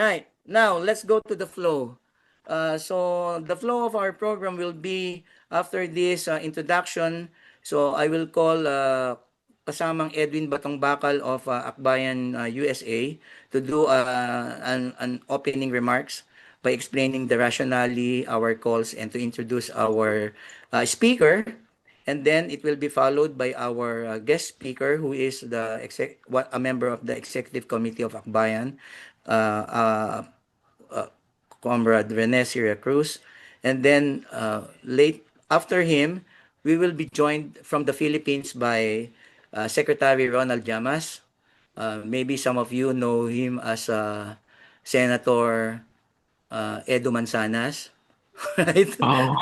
Right. Now, let's go to the flow. So, the flow of our program will be after this introduction. So, I will call kasamang Edwin Batong Bakal of Akbayan USA to do an opening remarks by explaining the rationale, our calls, and to introduce our speaker. And then it will be followed by our guest speaker, who is a member of the executive committee of Akbayan, uh, uh, uh, Comrade Rene Ciriacruz. And then late after him, we will be joined from the Philippines by Secretary Ronald Llamas. Maybe some of you know him as Senator Edo Manzanas, right? Oh,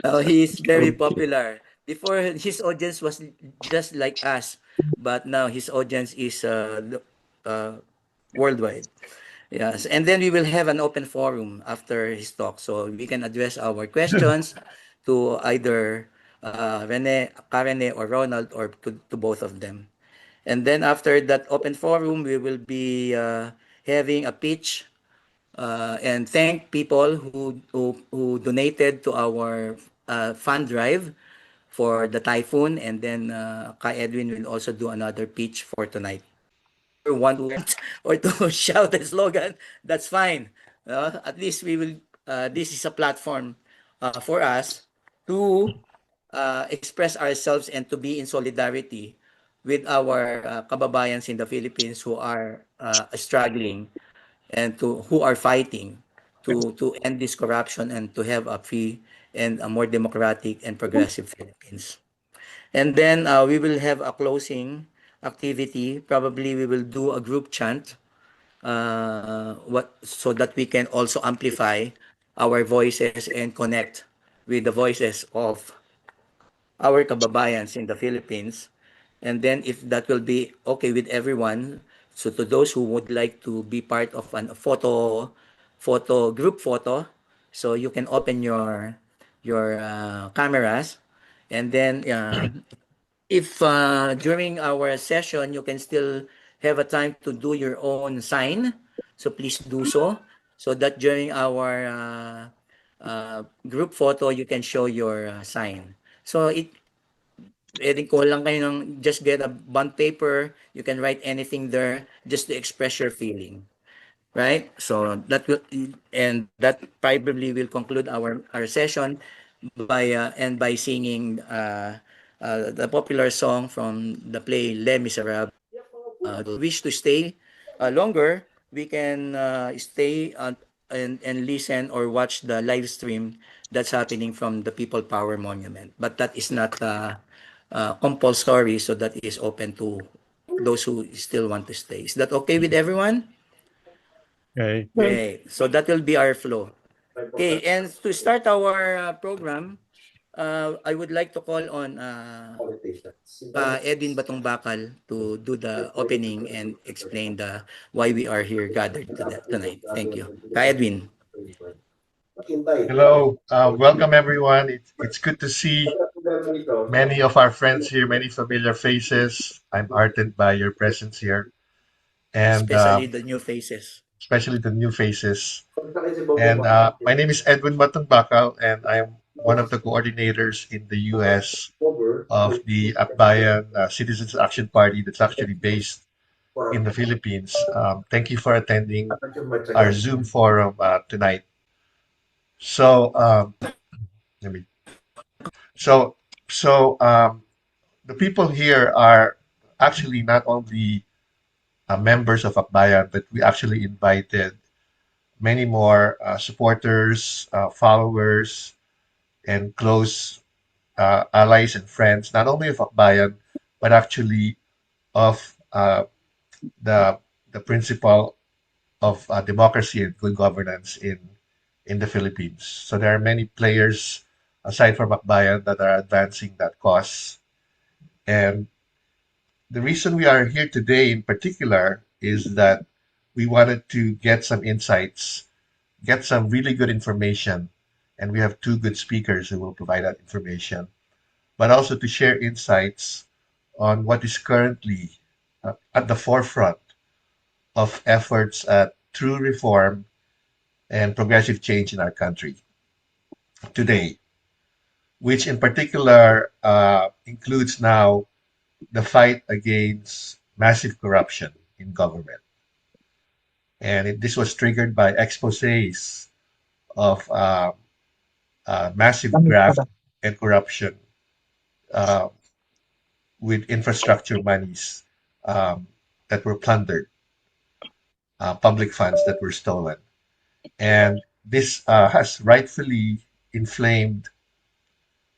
So, he's very popular. Before, his audience was just like us, but now his audience is uh, worldwide. Yes, and then we will have an open forum after his talk, so we can address our questions to either Rene, Karene, or Ronald, or to both of them. And then after that open forum, we will be having a pitch and thank people who donated to our fund drive for the typhoon. And then Kai Edwin will also do another pitch for tonight. Want to or to shout a slogan, that's fine. At least we will. This is a platform for us to express ourselves and to be in solidarity with our kababayans in the Philippines who are struggling and to who are fighting to end this corruption and to have a free and a more democratic and progressive Philippines. And then we will have a closing activity. Probably we will do a group chant what so that we can also amplify our voices and connect with the voices of our kababayans in the Philippines. And then if that will be okay with everyone, so to those who would like to be part of an group photo, so you can open your cameras, and then if during our session you can still have a time to do your own sign, so please do so, so that during our group photo you can show your sign. So pwedeng ko lang kayo ng just get a bond paper, you can write anything there just to express your feeling, right? So that will, and that probably will conclude our session by singing the popular song from the play Les Miserables. Wish to stay longer, we can stay and listen or watch the live stream that's happening from the People Power Monument. But that is not compulsory, so that is open to those who still want to stay. Is that okay with everyone? Okay. Great. So that will be our flow. Okay, and to start our program, I would like to call on Edwin Batong Bakal to do the opening and explain the why we are here gathered tonight. Thank you. Edwin. Hello. Welcome, everyone. It's good to see many of our friends here, many familiar faces. I'm heartened by your presence here, and Especially the new faces. especially the new faces. And my name is Edwin Batong Bakal, and I'm one of the coordinators in the US of the Akbayan Citizens Action Party that's actually based in the Philippines. Thank you for attending our Zoom forum tonight. So, let me. So, so the people here are actually not only members of Akbayan, but we actually invited many more supporters, followers, and close allies and friends, not only of Akbayan, but actually of the the principle of democracy and good governance in the Philippines. So there are many players aside from Akbayan that are advancing that cause. And the reason we are here today in particular is that we wanted to get some insights, get some really good information, and we have two good speakers who will provide that information, but also to share insights on what is currently at the forefront of efforts at true reform and progressive change in our country today, which in particular includes now the fight against massive corruption in government. And this was triggered by exposés of massive graft and corruption uh, with infrastructure monies um, that were plundered, public funds that were stolen. And this has rightfully inflamed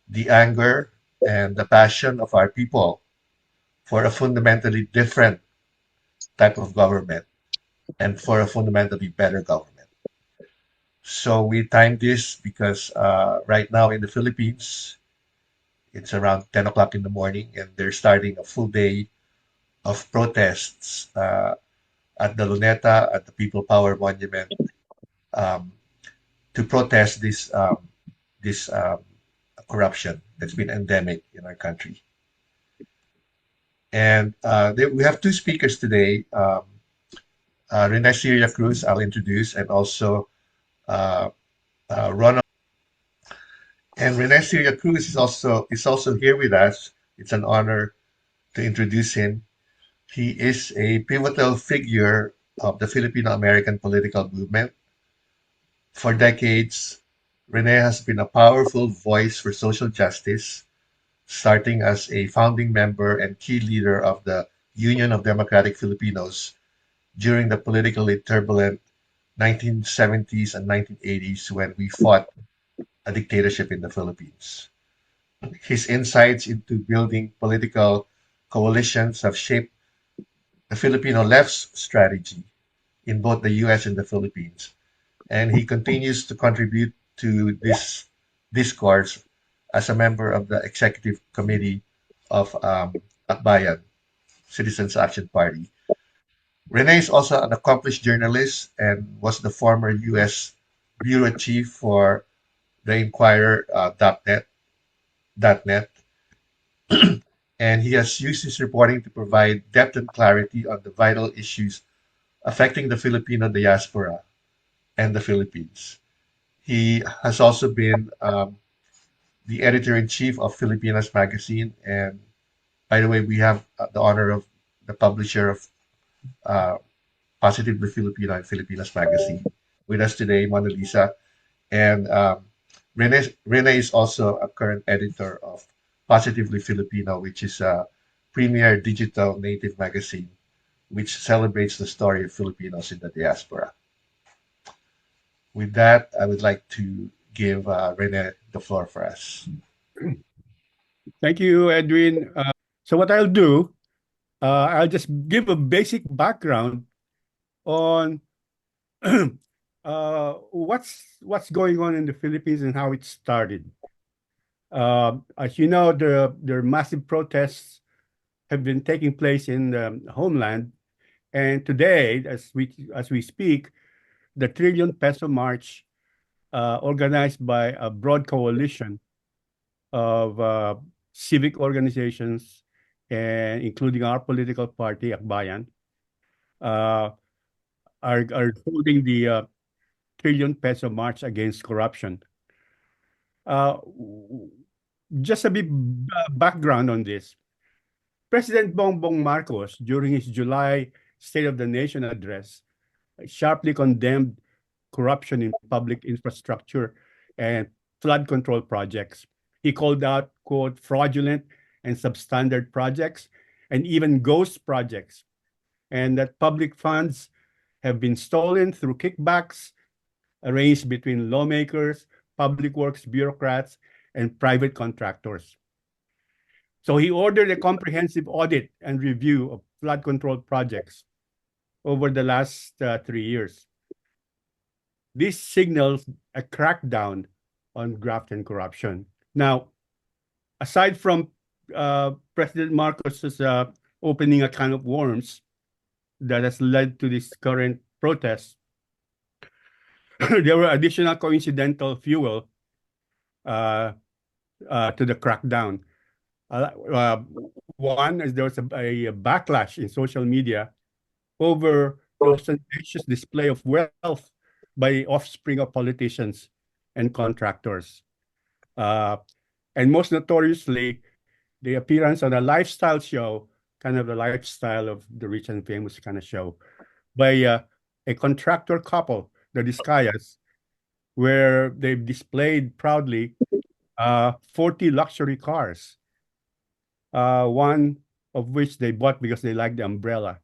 the anger and the passion of our people for a fundamentally different type of government and for a fundamentally better government. So we timed this because right now in the Philippines, it's around 10 o'clock in the morning, and they're starting a full day of protests at the Luneta, at the People Power Monument, um, to protest this corruption that's been endemic in our country. And we have two speakers today. Rene Ciriacruz, I'll introduce, and also uh, Ronald. And Rene Ciriacruz is also here with us. It's an honor to introduce him. He is a pivotal figure of the Filipino American political movement. For decades, Rene has been a powerful voice for social justice, starting as a founding member and key leader of the Union of Democratic Filipinos during the politically turbulent 1970s and 1980s when we fought a dictatorship in the Philippines. His insights into building political coalitions have shaped the Filipino left's strategy in both the US and the Philippines, and he continues to contribute to this discourse as a member of the executive committee of Akbayan Citizens Action Party. Rene is also an accomplished journalist and was the former U.S. bureau chief for the Inquirer .net, and he has used his reporting to provide depth and clarity on the vital issues affecting the Filipino diaspora and the Philippines. He has also been the editor in chief of Filipinas magazine, and by the way, we have the honor of the publisher of uh, Positively Filipino and Filipinas magazine with us today, Mona Lisa. And Rene is also a current editor of Positively Filipino, which is a premier digital native magazine which celebrates the story of Filipinos in the diaspora. With that, I would like to give Rene the floor for us. Thank you, Edwin. So what I'll do, I'll just give a basic background on what's going on in the Philippines and how it started. As you know, there are massive protests have been taking place in the homeland, and today, as we speak, the Trillion Peso March, organized by a broad coalition of civic organizations, and including our political party, Akbayan, uh, are holding the Trillion Peso March against corruption. Uh, just a bit background on this. President Bongbong Marcos, during his July State of the Nation address, sharply condemned corruption in public infrastructure and flood control projects. He called out, quote, fraudulent and substandard projects and even ghost projects, and that public funds have been stolen through kickbacks arranged between lawmakers, public works bureaucrats, and private contractors. So he ordered a comprehensive audit and review of flood control projects over the last 3 years. This signals a crackdown on graft and corruption. Now, aside from President Marcos's opening a can of worms that has led to this current protest, there were additional coincidental fuel to the crackdown. One is there was a backlash in social media over ostentatious display of wealth by offspring of politicians and contractors. And most notoriously, the appearance on a lifestyle show, kind of the lifestyle of the rich and famous kind of show, by a contractor couple, the Discayas, where they've displayed proudly 40 luxury cars, one of which they bought because they liked the umbrella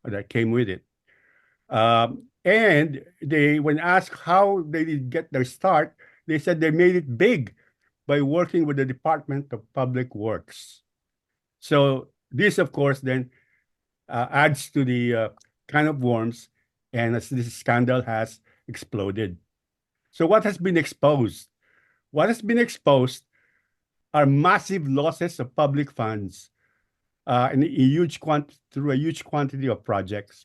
that came with it. And they, when asked how they did get their start, they said they made it big by working with the Department of Public Works. So this, of course, then adds to the kind of worms, and as this scandal has exploded. So what has been exposed? What has been exposed are massive losses of public funds through a huge quantity of projects.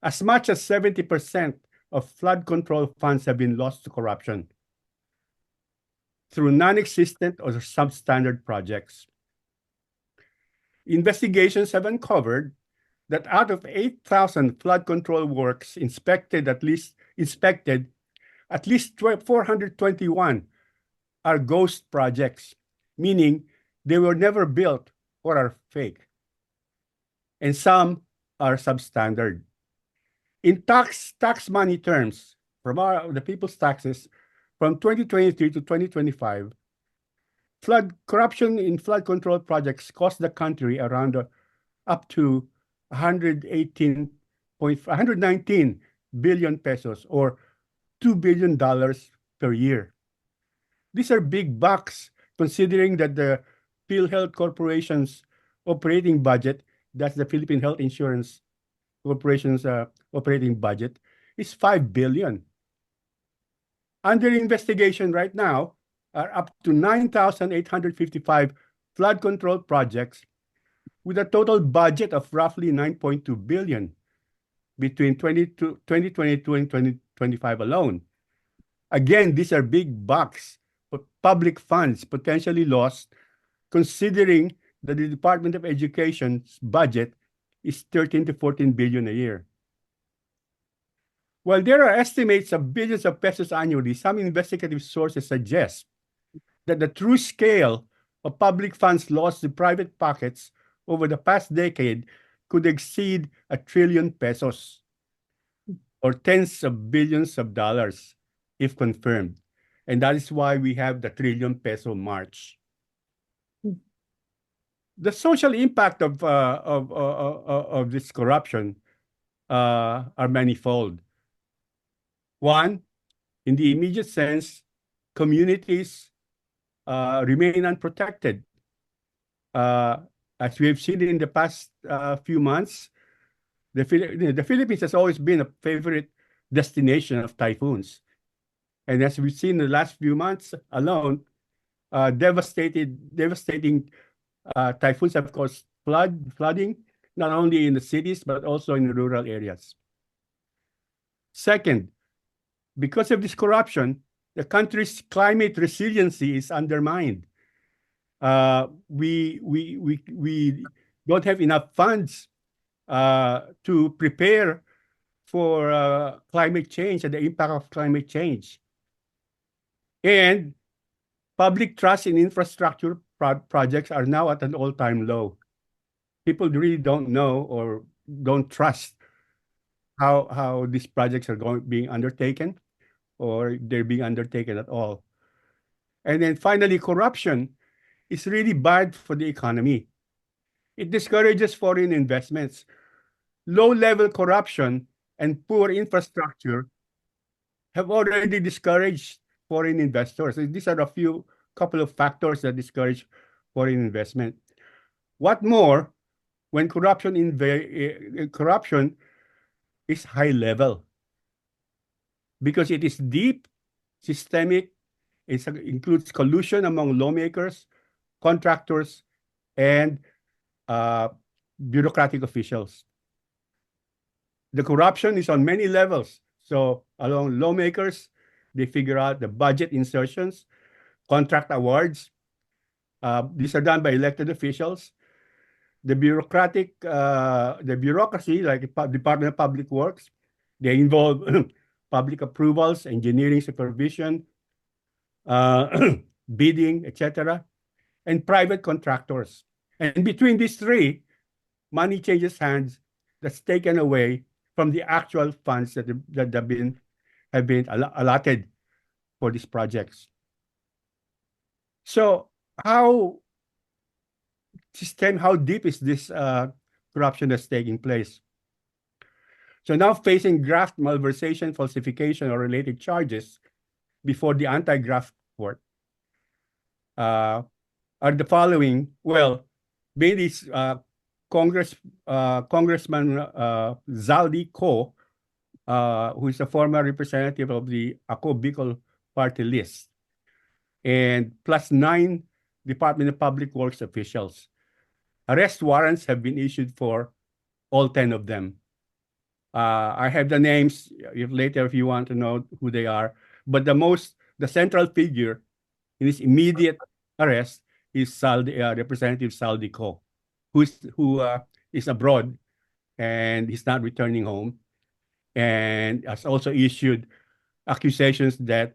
As much as 70% of flood control funds have been lost to corruption through non-existent or substandard projects. Investigations have uncovered that out of 8,000 flood control works inspected, at least 421 are ghost projects, meaning they were never built or are fake. And some are substandard. In tax money terms, from the people's taxes, from 2023 to 2025, corruption in flood control projects cost the country around up to 119 billion pesos, or $2 billion per year. These are big bucks, considering that the PhilHealth Corporation's operating budget, that's the Philippine Health Insurance Corporation's operating budget, is 5 billion. Under investigation right now are up to 9,855 flood control projects with a total budget of roughly 9.2 billion between 2022 and 2025 alone. Again, these are big bucks, but public funds potentially lost, considering that the Department of Education's budget is 13 to 14 billion a year. While there are estimates of billions of pesos annually, some investigative sources suggest that the true scale of public funds lost to private pockets over the past decade could exceed 1 trillion pesos, or tens of billions of dollars, if confirmed. And that is why we have the Trillion Peso March. The social impact of this corruption are manifold. One, in the immediate sense, communities remain unprotected. As we have seen in the past few months, the Philippines has always been a favorite destination of typhoons. And as we've seen in the last few months alone, devastating typhoons have caused flooding, not only in the cities, but also in rural areas. Second, because of this corruption, the country's climate resiliency is undermined. We don't have enough funds to prepare for climate change and the impact of climate change. And public trust in infrastructure projects are now at an all-time low. People really don't know or don't trust how these projects are being undertaken, or they're being undertaken at all. And then finally, corruption is really bad for the economy. It discourages foreign investments. Low-level corruption and poor infrastructure have already discouraged foreign investors. And these are a couple of factors that discourage foreign investment. What more, when corruption is high level, because it is deep, systemic, it includes collusion among lawmakers, contractors, and bureaucratic officials. The corruption is on many levels. So along lawmakers, they figure out the budget insertions, contract awards. These are done by elected officials. the bureaucracy, like Department of Public Works, they involve public approvals, engineering supervision, bidding, etc., and private contractors. And between these three, money changes hands that's taken away from the actual funds that have been allotted for these projects. So how deep is this corruption that's taking place? So now facing graft malversation, falsification, or related charges before the anti-graft court are the following. Well, mainly Congressman Zaldi Ko, who is a former representative of the Ako Bicol party list, and plus 9 Department of Public Works officials. Arrest warrants have been issued for all 10 of them. I have the names if you want to know who they are. But the central figure in this immediate arrest is Representative Saldi Ko, who is abroad and he's not returning home, and has also issued accusations that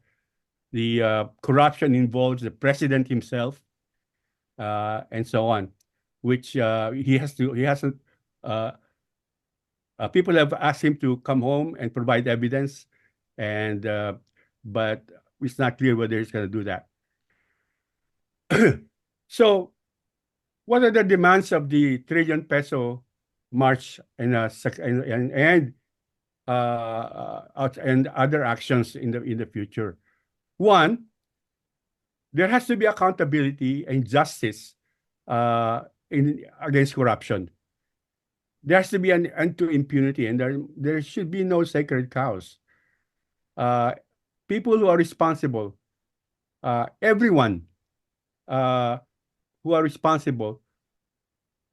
the corruption involves the president himself, and so on, which he hasn't. People have asked him to come home and provide evidence, but it's not clear whether he's going to do that. So, what are the demands of the Trillion Peso March and other actions in the future? One, there has to be accountability and justice against corruption. There has to be an end to impunity, and there should be no sacred cows. People who are responsible, everyone who are responsible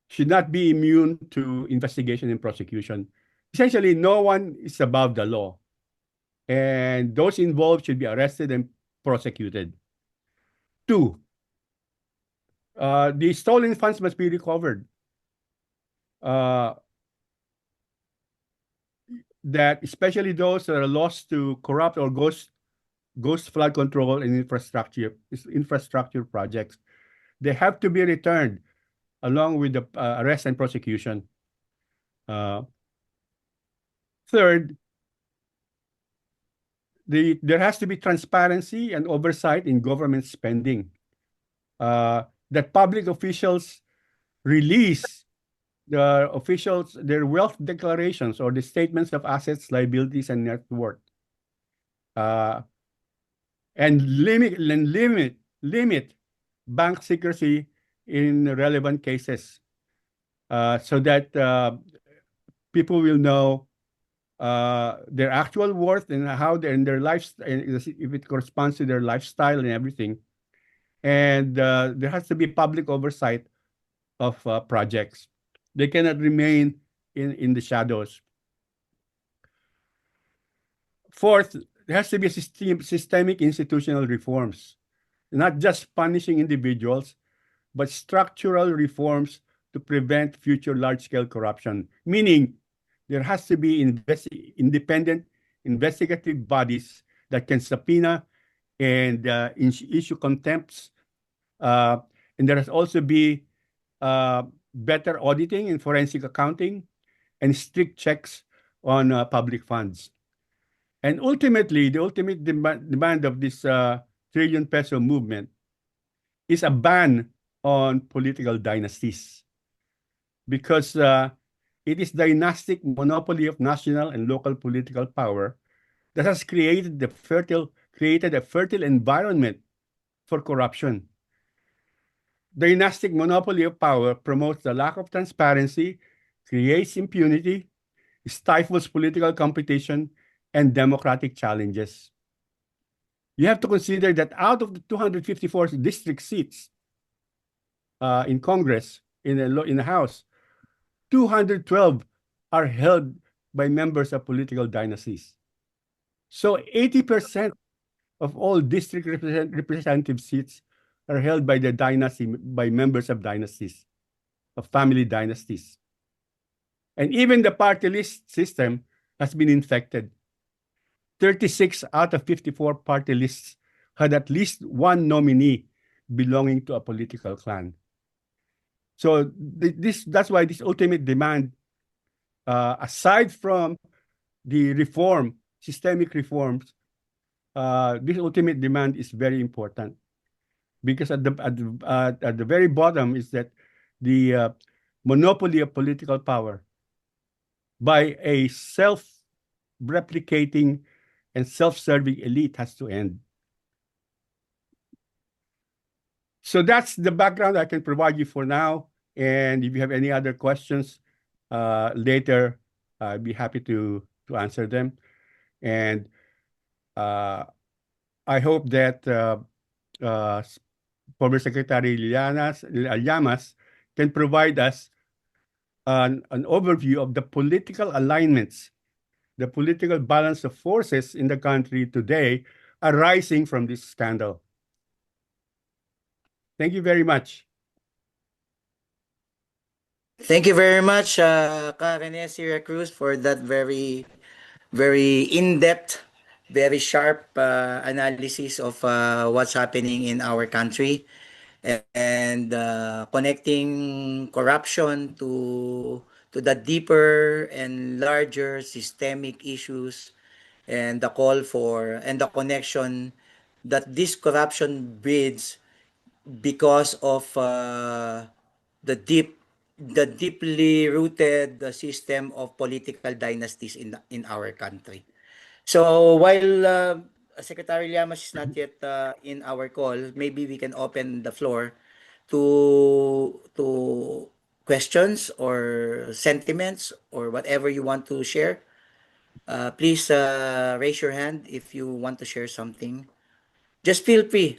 should not be immune to investigation and prosecution. Essentially, no one is above the law, and those involved should be arrested and prosecuted. 2, the stolen funds must be recovered. That especially those that are lost to corrupt or ghost flood control and infrastructure projects, they have to be returned along with the arrest and prosecution. Third, there has to be transparency and oversight in government spending. That public officials release their wealth declarations or the statements of assets, liabilities, and net worth, and limit bank secrecy in relevant cases, so that people will know their actual worth and how their lifestyle, if it corresponds to their lifestyle and everything. And there has to be public oversight of projects. They cannot remain in the shadows. Fourth, there has to be systemic institutional reforms, not just punishing individuals, but structural reforms to prevent future large-scale corruption. Meaning, there has to be independent investigative bodies that can subpoena and issue contempts. And there has also be better auditing and forensic accounting and strict checks on public funds. And ultimately, the ultimate demand of this Trillion Peso movement is a ban on political dynasties, because it is dynastic monopoly of national and local political power that has created a fertile environment for corruption. Dynastic monopoly of power promotes the lack of transparency, creates impunity, stifles political competition, and democratic challenges. You have to consider that out of the 254 district seats in Congress, in the House, 212 are held by members of political dynasties. So 80% of all district representative seats are held by members of dynasties. of family dynasties. And even the party list system has been infected. 36 out of 54 party lists had at least one nominee belonging to a political clan. So that's why this ultimate demand, aside from the reform, systemic reforms, this ultimate demand is very important, because at the very bottom is that the monopoly of political power by a self-replicating and self-serving elite has to end. So that's the background I can provide you for now. And if you have any other questions later, I'd be happy to answer them. And I hope that former Secretary Llamas can provide us an overview of the political alignments, the political balance of forces in the country today arising from this scandal. Thank you very much. Thank you very much, Rene Ciriacruz, for that very, very in-depth, very sharp analysis of what's happening in our country, and connecting corruption to the deeper and larger systemic issues, and the call for and the connection that this corruption breeds because of the deeply rooted system of political dynasties in our country. So while Secretary Llamas is not yet in our call, maybe we can open the floor to questions or sentiments or whatever you want to share. Please raise your hand if you want to share something. Just feel free.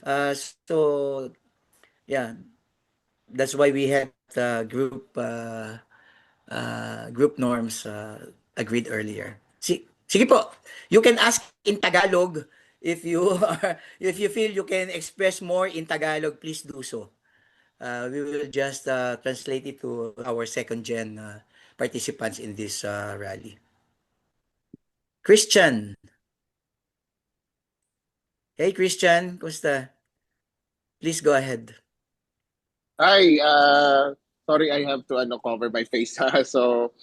So yeah, that's why we had group norms agreed earlier. Sige po, you can ask in Tagalog if you are, if you feel you can express more in Tagalog, please do so. We will just translate it to our second gen participants in this rally. Christian. Hey Christian, kumusta? Please go ahead. Hi, sorry I have to cover my face. So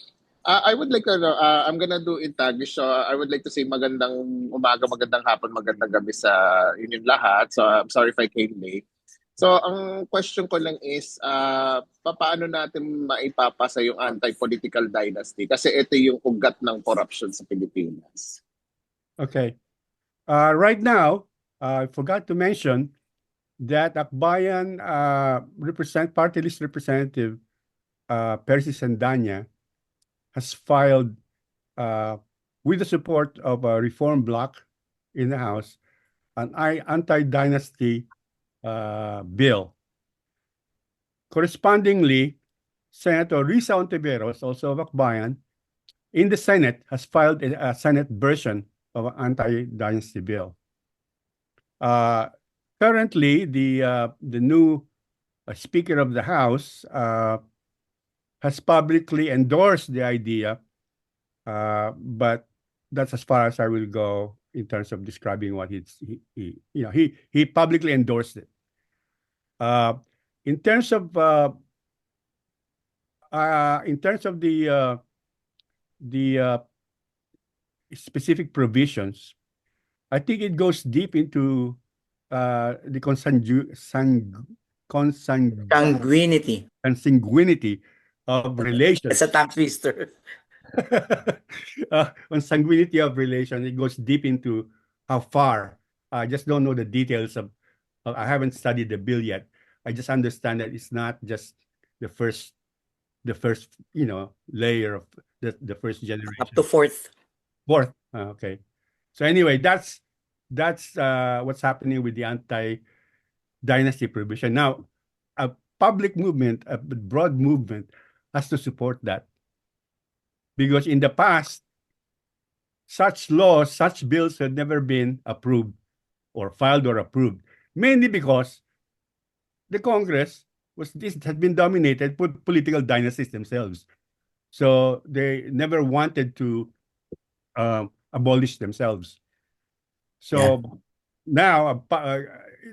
I would like to I'm gonna do in Taglish. So I would like to say magandang umaga, magandang hapon, magandang gabi sa inyong lahat. So I'm sorry if I came late. So ang question ko lang is paano natin maipapasa yung anti-political dynasty kasi ito yung ugat ng corruption sa Pilipinas. Okay. Right now, I forgot to mention that Akbayan party list representative Percy Sandanya has filed with the support of a reform bloc in the House an anti-dynasty bill. Correspondingly, Senator Risa Ontiveros, also of Akbayan, in the Senate has filed a Senate version of an anti-dynasty bill. Currently, the new Speaker of the House has publicly endorsed the idea, but that's as far as I will go in terms of describing what he publicly endorsed it. In terms of the specific provisions, I think it goes deep into the Sanguinity. consanguinity of relations. It's a tongue twister. Consanguinity of relation. It goes deep into how far. I just don't know the details of. I haven't studied the bill yet. I just understand that it's not just the first layer of the first generation. Up to fourth. Okay. So anyway, that's what's happening with the anti-dynasty provision. Now, a public movement, a broad movement, has to support that. Because in the past, such laws, such bills had never been approved or filed or approved, mainly because the Congress this had been dominated by political dynasties themselves. So they never wanted to abolish themselves. Yeah. So now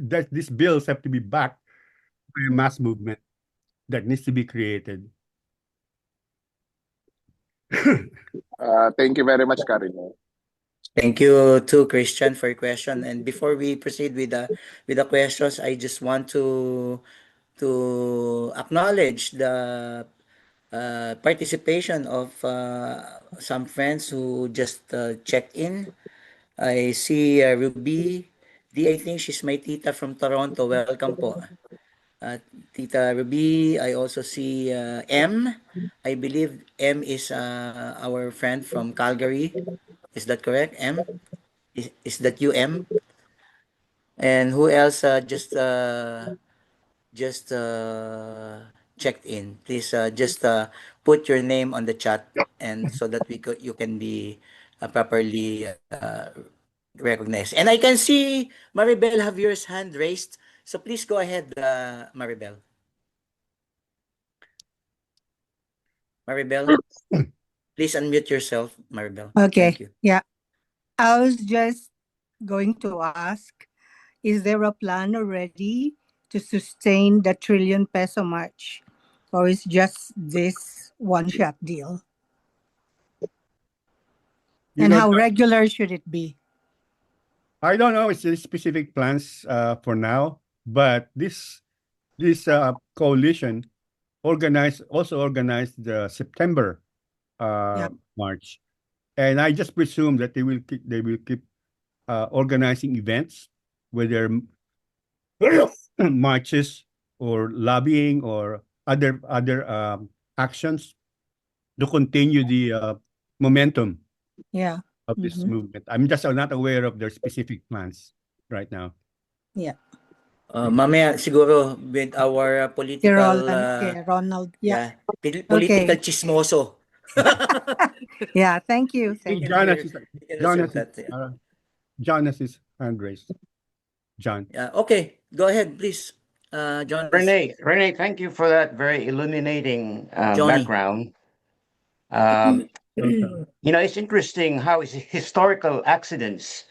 that these bills have to be backed by a mass movement that needs to be created. Thank you very much, Karine. Thank you to Christian for your question. And before we proceed with the questions, I just want to acknowledge the participation of some friends who just checked in. I see Ruby D. I think she's my tita from Toronto. Welcome po. Uh, Tita Ruby. I also see M. I believe M is our friend from Calgary. Is that correct, M? Is that you, M? And who else just checked in? Please just put your name on the chat, and so that you can be properly recognized. And I can see Maribel have your hand raised. So please go ahead, Maribel. Maribel, please unmute yourself, Maribel. Okay. Thank you. Yeah. I was just going to ask, is there a plan already to sustain the Trillion Peso March? Or is just this one-shot deal? You And know, how regular should it be? I don't know it's specific plans for now, but this coalition organized the September Yeah. march, and I just presume that they will keep organizing events, whether marches or lobbying or other actions to continue the momentum Yeah. of this Mm-hmm. movement. I'm just not aware of their specific plans right now. Yeah. Mamaya siguro with our Si political Roland, okay, Ronald. Yeah. yeah, political Okay. chismoso. Yeah. Thank you. Hey, You Thank can you. hear, you can observe Jonas is that. Yeah. Jonas is hand raised. John. Yeah. Okay. Go ahead, please. Jonas. Rene, thank you for that very illuminating Johnny. background. Um, Welcome. it's interesting how historical accidents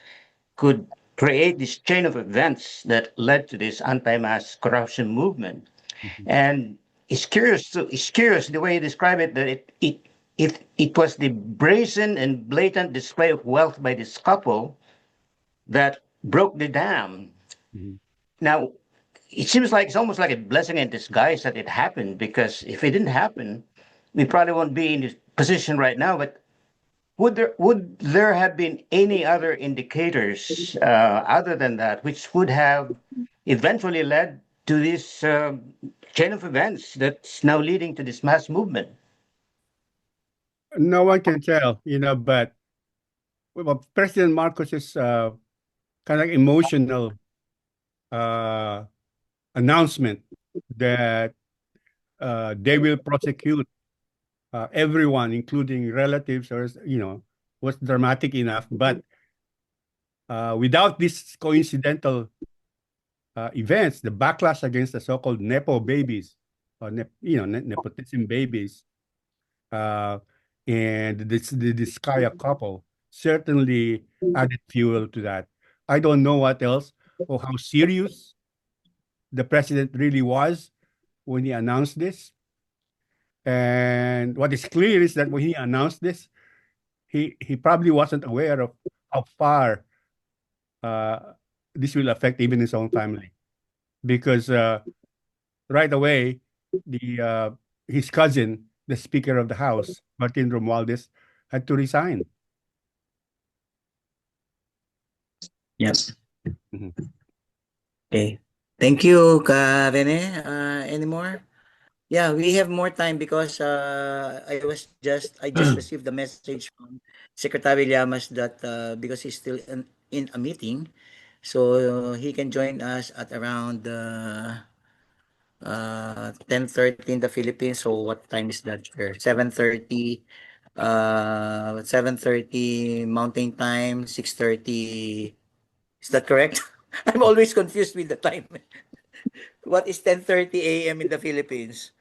could create this chain of events that led to this anti-mass corruption movement. Mhm. And it's curious the way you describe it that it was the brazen and blatant display of wealth by this couple that broke the dam. Mhm. Now, it seems like it's almost like a blessing in disguise that it happened because if it didn't happen, we probably won't be in this position right now. But would there have been any other indicators other than that which would have eventually led to this chain of events that's now leading to this mass movement? No one can tell, but President Marcos's kind of emotional uh, announcement that they will prosecute everyone, including relatives, was dramatic enough. But without these coincidental events, the backlash against the so-called nepo babies, or nepotism babies, uh, and this Kaya couple certainly added fuel to that. I don't know what else or how serious the president really was when he announced this. And what is clear is that when he announced this, he probably wasn't aware of how far uh, this will affect even his own family, because right away his cousin, the Speaker of the House, Martin Romualdez, had to resign. Yes. Mhm. Okay. Thank you, Rene. Any more? Yeah, we have more time because I just received the message from Secretary Llamas that because he's still in a meeting, so he can join us at around 10:30 in the Philippines. So what time is that here? 7:30 Mountain Time, 6:30. Is that correct? I'm always confused with the time. What is 10:30 a.m. in the Philippines?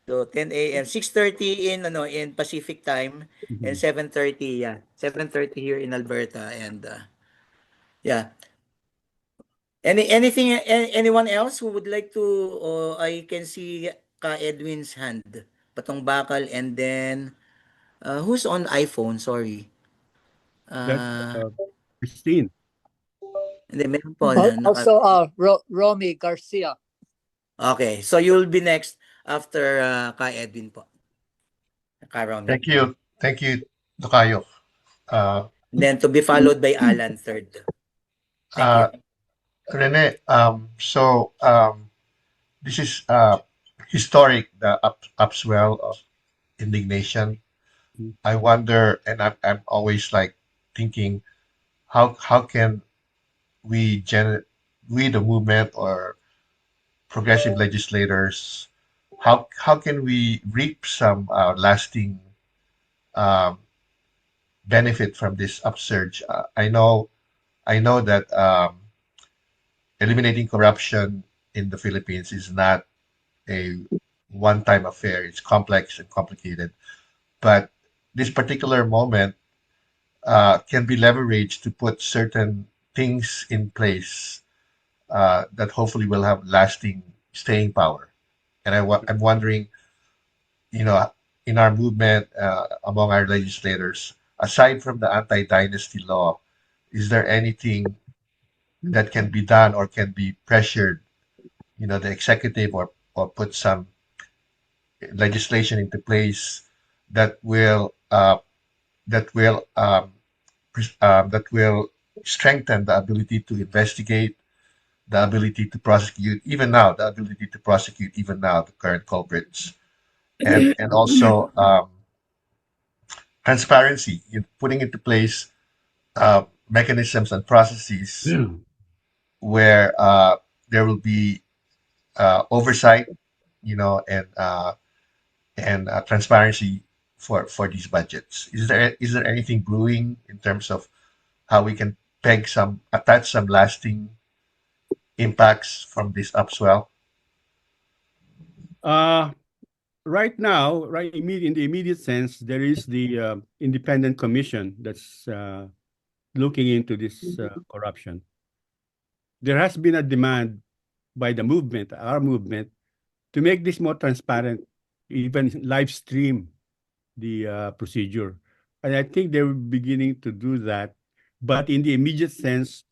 So 10 a.m. 6:30 in in Pacific time and Mhm. 7:30, yeah. 7:30 here in Alberta and yeah. Anyone else who would like to I can see Ka Edwin's hand. Patong Bakal and then who's on iPhone? Sorry. That's Uh Christine. Hindi meron po na naka. Also, Romy Garcia. Okay, so you'll be next after Ka Edwin po. Ka Romy. Thank you, Tokayo. Uh, And then to be followed by Alan third. Thank uh, you. Rene, this is historic, the upswell of indignation. Mhm. I wonder, and I'm always like thinking, how can we we the movement or progressive legislators, how can we reap some lasting um, benefit from this upsurge? I know that eliminating corruption in the Philippines is not a one-time affair. It's complex and complicated. But this particular moment can be leveraged to put certain things in place that hopefully will have lasting staying power. And I'm wondering, you know, in our movement, among our legislators, aside from the anti-dynasty law, is there anything that can be done or can be pressured, the executive or put some legislation into place that will that will strengthen the ability to investigate, the ability to prosecute, even now, the ability to prosecute even now the current culprits, and also transparency, putting into place mechanisms and processes where there will be oversight, and transparency for these budgets. Is there anything brewing in terms of how we can attach some lasting impacts from this upswell? Uh, right now, in the immediate sense, there is the independent commission that's looking into this corruption. There has been a demand by the movement, our movement, to make this more transparent, even live stream the procedure. And I think they're beginning to do that. But in the immediate sense,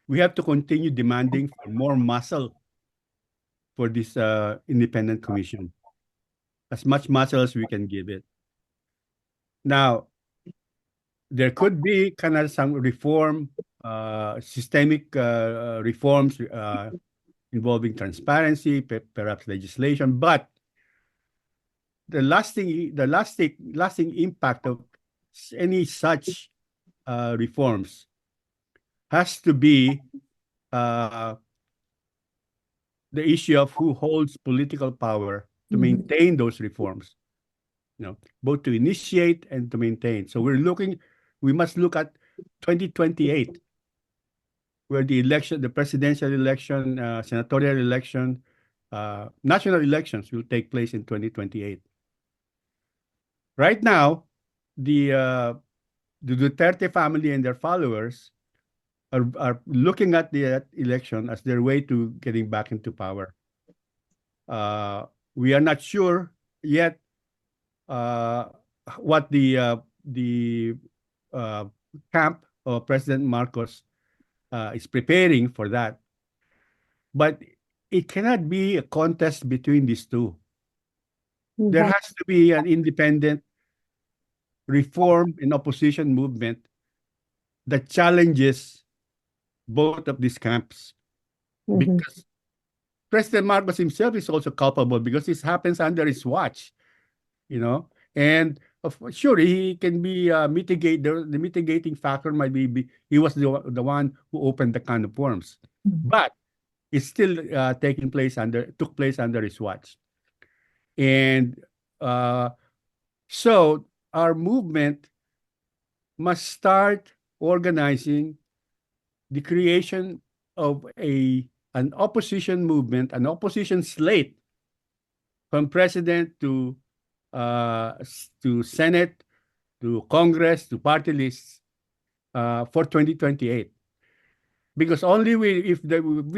we have to continue demanding for more muscle for this independent commission, as much muscle as we can give it. Now, there could be kind of some reform, systemic reforms involving transparency, perhaps legislation, but lasting impact of any such reforms has to be uh, the issue of who holds political power to maintain those reforms. Both to initiate and to maintain. So we must look at 2028, where the presidential election, senatorial election, national elections will take place in 2028. Right now, the uh, the Duterte family and their followers are looking at the election as their way to getting back into power. Uh, we are not sure yet uh, what the uh, camp of President Marcos is preparing for that. But it cannot be a contest between these two. There has to be an independent reform and opposition movement that challenges both of these camps. Because President Marcos himself is also culpable because this happens under his watch, you know. And sure, he can be mitigate the mitigating factor might be he was the one who opened the can of worms, but it's still took place under his watch. And uh, so our movement must start organizing the creation of an opposition movement, an opposition slate from president to Senate, to Congress, to party lists for 2028. Because only we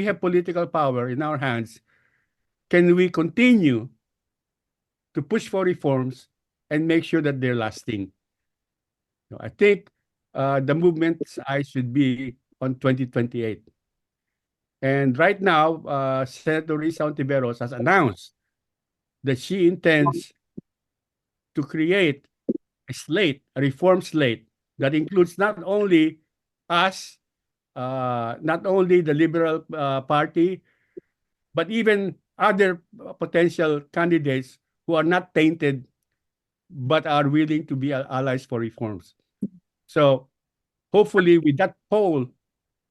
have political power in our hands, can we continue to push for reforms and make sure that they're lasting. I think the movement's eyes should be on 2028. And right now, Senator Risa Ontiveros has announced that she intends to create a reform slate that includes not only us, not only the Liberal Party, but even other potential candidates who are not tainted but are willing to be allies for reforms. So hopefully with that poll,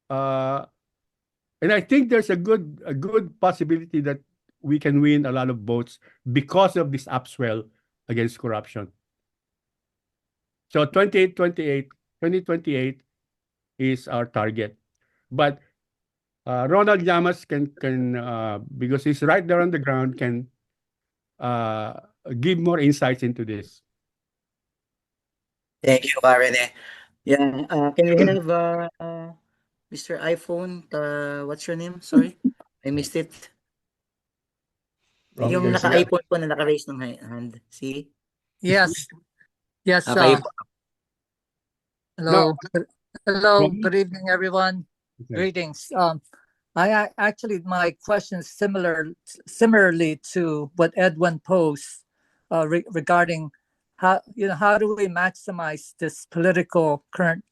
and I think there's a good possibility that we can win a lot of votes because of this upswell against corruption. So 2028 is our target. But Ronald Llamas can because he's right there on the ground, can give more insights into this. Thank you, Rene. Yeah, can we have Mr. iPhone? What's your name? Sorry, I missed it. Romy Yung Garcia. naka-iPhone po na naka-raise ng hand. See? Yes. Yes. Okay. Hello. Hello. Romy? Good evening, everyone. Okay. Greetings. Actually, my question is similarly to what Edwin posed regarding how do we maximize this political climate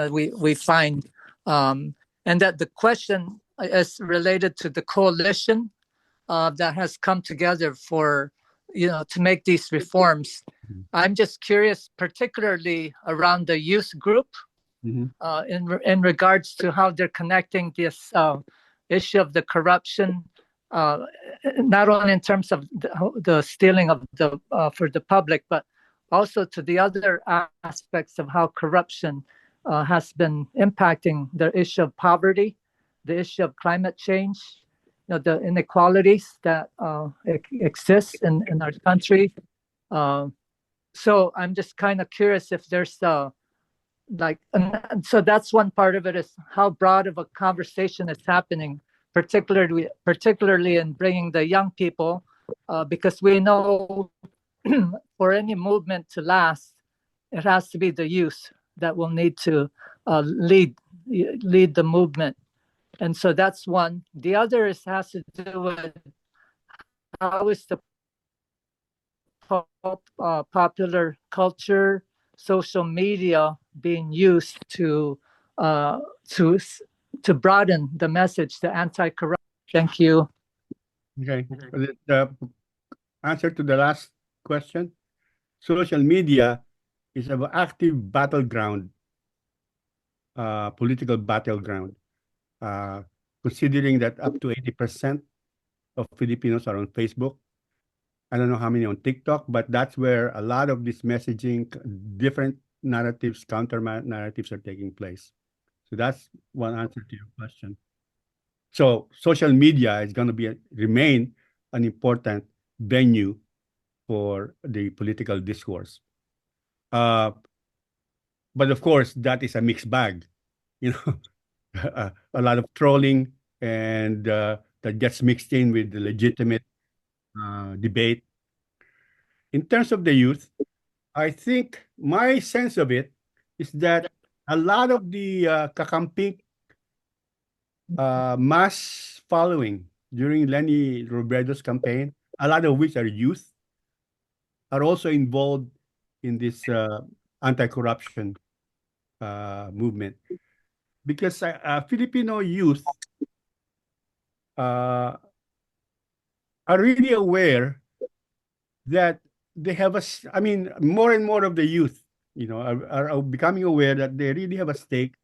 we find, and that the question is related to the coalition that has come together for to make these reforms. I'm just curious, particularly around the youth group, in regards to how they're connecting this issue of the corruption, not only in terms of the stealing of the for the public, but also to the other aspects of how corruption has been impacting the issue of poverty, the issue of climate change, the inequalities that exist in our country. So I'm just kind of curious if there's and so that's one part of it, is how broad of a conversation is happening, particularly in bringing the young people, because we know for any movement to last, it has to be the youth that will need to lead the movement. And so that's one. The other has to do with how is the popular culture, social media being used to broaden the message, the anti-corruption. Thank you. Okay. The answer to the last question, social media is an active battleground, political battleground, considering that up to 80% of Filipinos are on Facebook. I don't know how many on TikTok, but that's where a lot of this messaging, different narratives, counter narratives are taking place. So that's one answer to your question. So social media is going to remain an important venue for the political discourse. But of course, that is a mixed bag. A lot of trolling and that gets mixed in with the legitimate debate. In terms of the youth, I think my sense of it is that a lot of the kakamping mass following during Leni Robredo's campaign, a lot of which are youth, are also involved in this anti-corruption movement. Because Filipino youth are really aware that they have more and more of the youth, are becoming aware that they really have a stake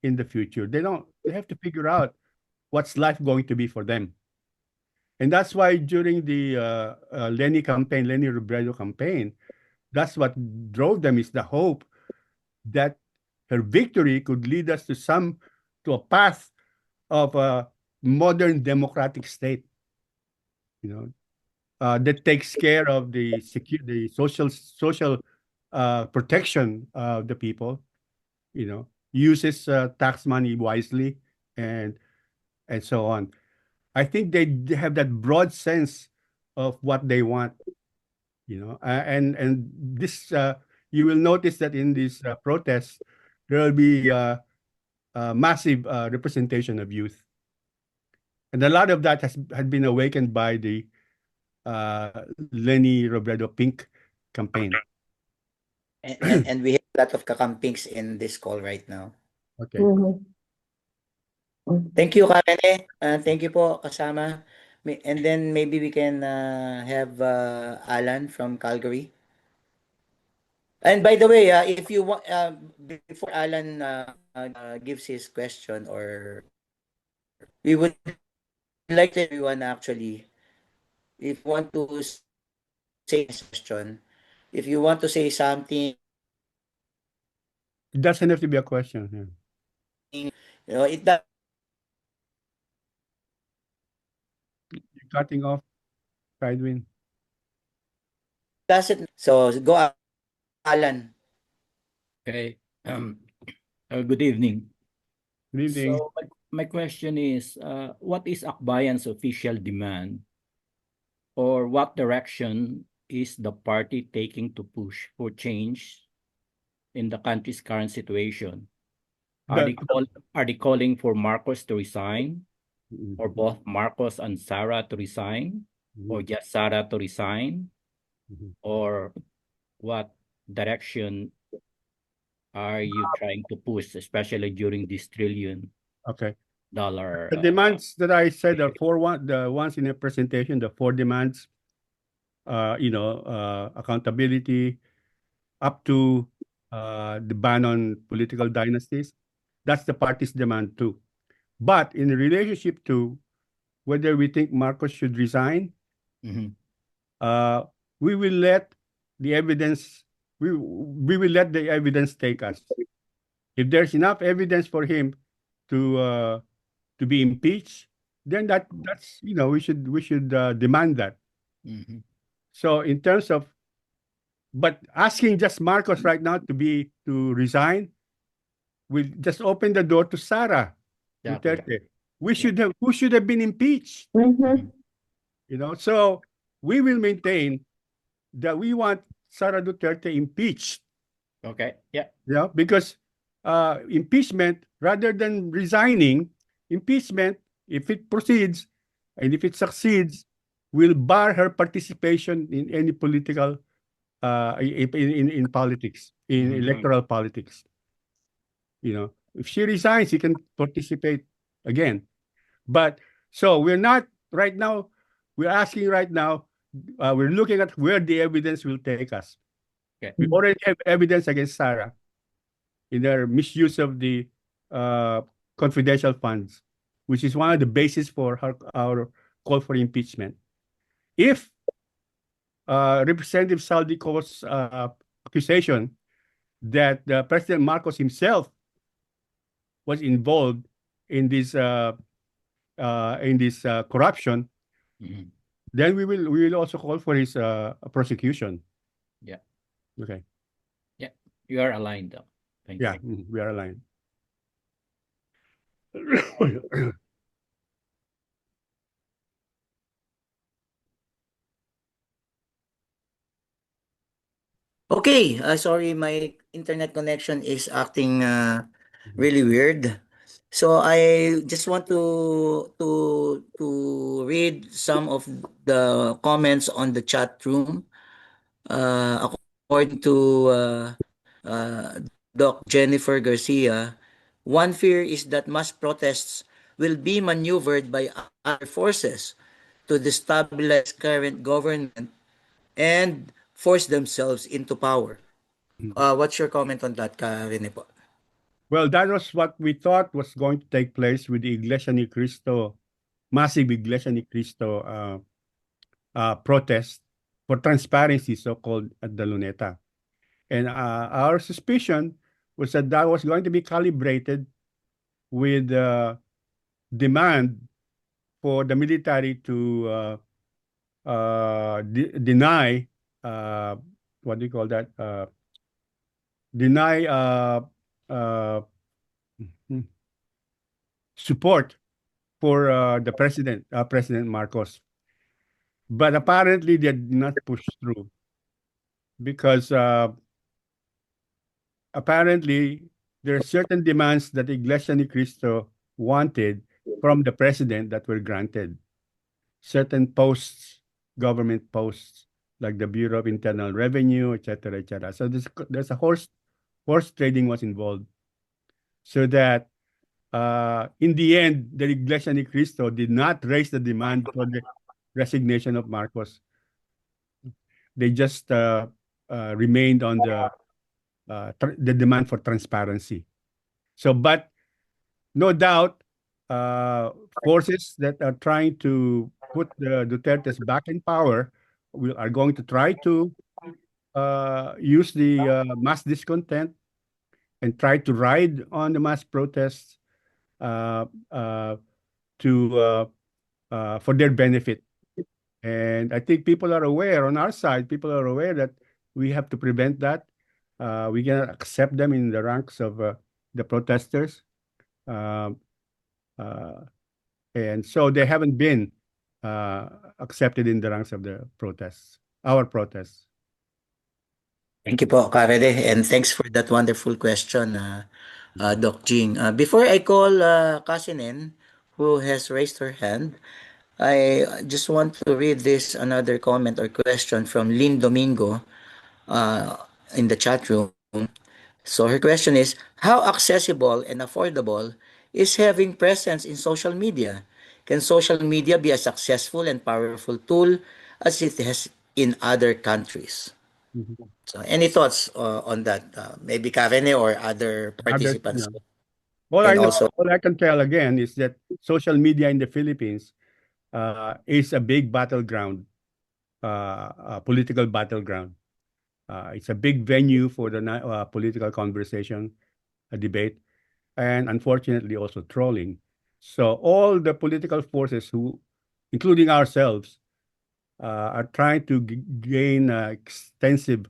in the future. They have to figure out what's life going to be for them. And that's why during the Leni Robredo campaign, that's what drove them, is the hope that her victory could lead us to a path of a modern democratic state, you know, that takes care of the social protection of the people, uses tax money wisely, and and so on. I think they have that broad sense of what they want, and this you will notice that in these protests there will be massive representation of youth, and a lot of that had been awakened by the Lenny Robredo Pink campaign. And we have a lot of kakampings in this call right now. Okay. Mhm. Thank you, Karene. Thank you po, kasama. And then maybe we can have Alan from Calgary. And by the way, if you want, before Alan gives his question, or we would like to everyone actually, if you want to say his question, if you want to say something, It doesn't have to be a question. it doesn't. You're cutting off, Sidewin. So go, Alan. Okay. Good evening. Good evening. So my question is, what is Akbayan's official demand, or what direction is the party taking to push for change in the country's current situation? Are The- they calling for Marcos to resign, Mhm. or both Marcos and Sara to resign, or just Sara to resign, Mhm. or what direction are you trying to push, especially during this $1 trillion? Okay. The demands that I said are the ones in the presentation, the four demands, accountability up to the ban on political dynasties. That's the party's demand too. But in relationship to whether we think Marcos should resign, Mhm. we will let the evidence we will let the evidence take us. If there's enough evidence for him to be impeached, then that's we should demand that. Mhm. So in terms of, but asking just Marcos right now to resign will just open the door to Sara Exactly. Duterte. Who should have been impeached? Mhm. So we will maintain that we want Sara Duterte impeached. Okay. Yeah. Because impeachment, rather than resigning, impeachment, if it proceeds and if it succeeds, will bar her participation in any political, in politics, in Mhm. electoral politics. If she resigns, she can participate again. But so we're not right now. We're asking right now. We're looking at where the evidence will take us. Okay. We already have evidence against Sarah in their misuse of the uh, confidential funds, which is one of the basis for our call for impeachment. If Representative Saldico's accusation that President Marcos himself was involved in this corruption, Mhm. then we will also call for his prosecution. Yeah. Okay. Yeah. You are aligned, though. Thank Yeah, you. we are aligned. Okay, sorry, my internet connection is acting really weird. So I just want to read some of the comments on the chat room. According to Doc Jennifer Garcia, one fear is that mass protests will be maneuvered by other forces to destabilize current government and force themselves into power. What's your comment on that, Rene po? Well, that was what we thought was going to take place with the Iglesia Ni Cristo, massive Iglesia Ni Cristo protest for transparency, so-called at the Luneta. And our suspicion was that was going to be calibrated with demand for the military to deny what do you call that? Deny uh, hmm, support for the President Marcos. But apparently they did not push through because apparently there are certain demands that Iglesia Ni Cristo wanted from the president that were granted. Certain posts, government posts, like the Bureau of Internal Revenue, etc., etc. So there's a horse trading was involved, so that in the end, the Iglesia Ni Cristo did not raise the demand for the resignation of Marcos. They just remained on the demand for transparency. So, but no doubt, forces that are trying to put the Dutertes back in power are going to try to use the mass discontent and try to ride on the mass protests uh, uh, to for their benefit. And I think people are aware on our side. People are aware that we have to prevent that. We cannot accept them in the ranks of the protesters. Um, uh, and so they haven't been uh, accepted in the ranks of the protests, our protests. Thank you po, Karede, and thanks for that wonderful question, Doc Jing. Before I call Kasinen, who has raised her hand, I just want to read this another comment or question from Lynn Domingo uh, in the chat room. So her question is, how accessible and affordable is having presence in social media? Can social media be a successful and powerful tool as it has in other countries? Mhm. So any thoughts on that? Maybe Karen or other Others, participants all I can know, also. all I can tell again is that social media in the Philippines is a big battleground, political battleground. It's a big venue for the political conversation, a debate, and unfortunately also trolling. So all the political forces who, including ourselves, are trying to gain extensive